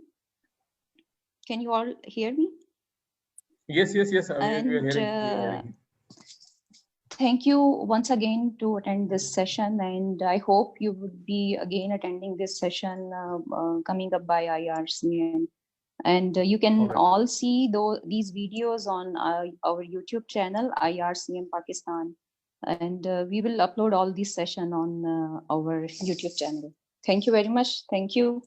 Can you all hear me? Yes. We are hearing. Thank you once again to attend this session, and I hope you would be again attending this session coming up by IRCM. And you can all see these videos on our YouTube channel, IRCM Pakistan. And we will upload all these sessions on our YouTube channel. Thank you very much. Thank you.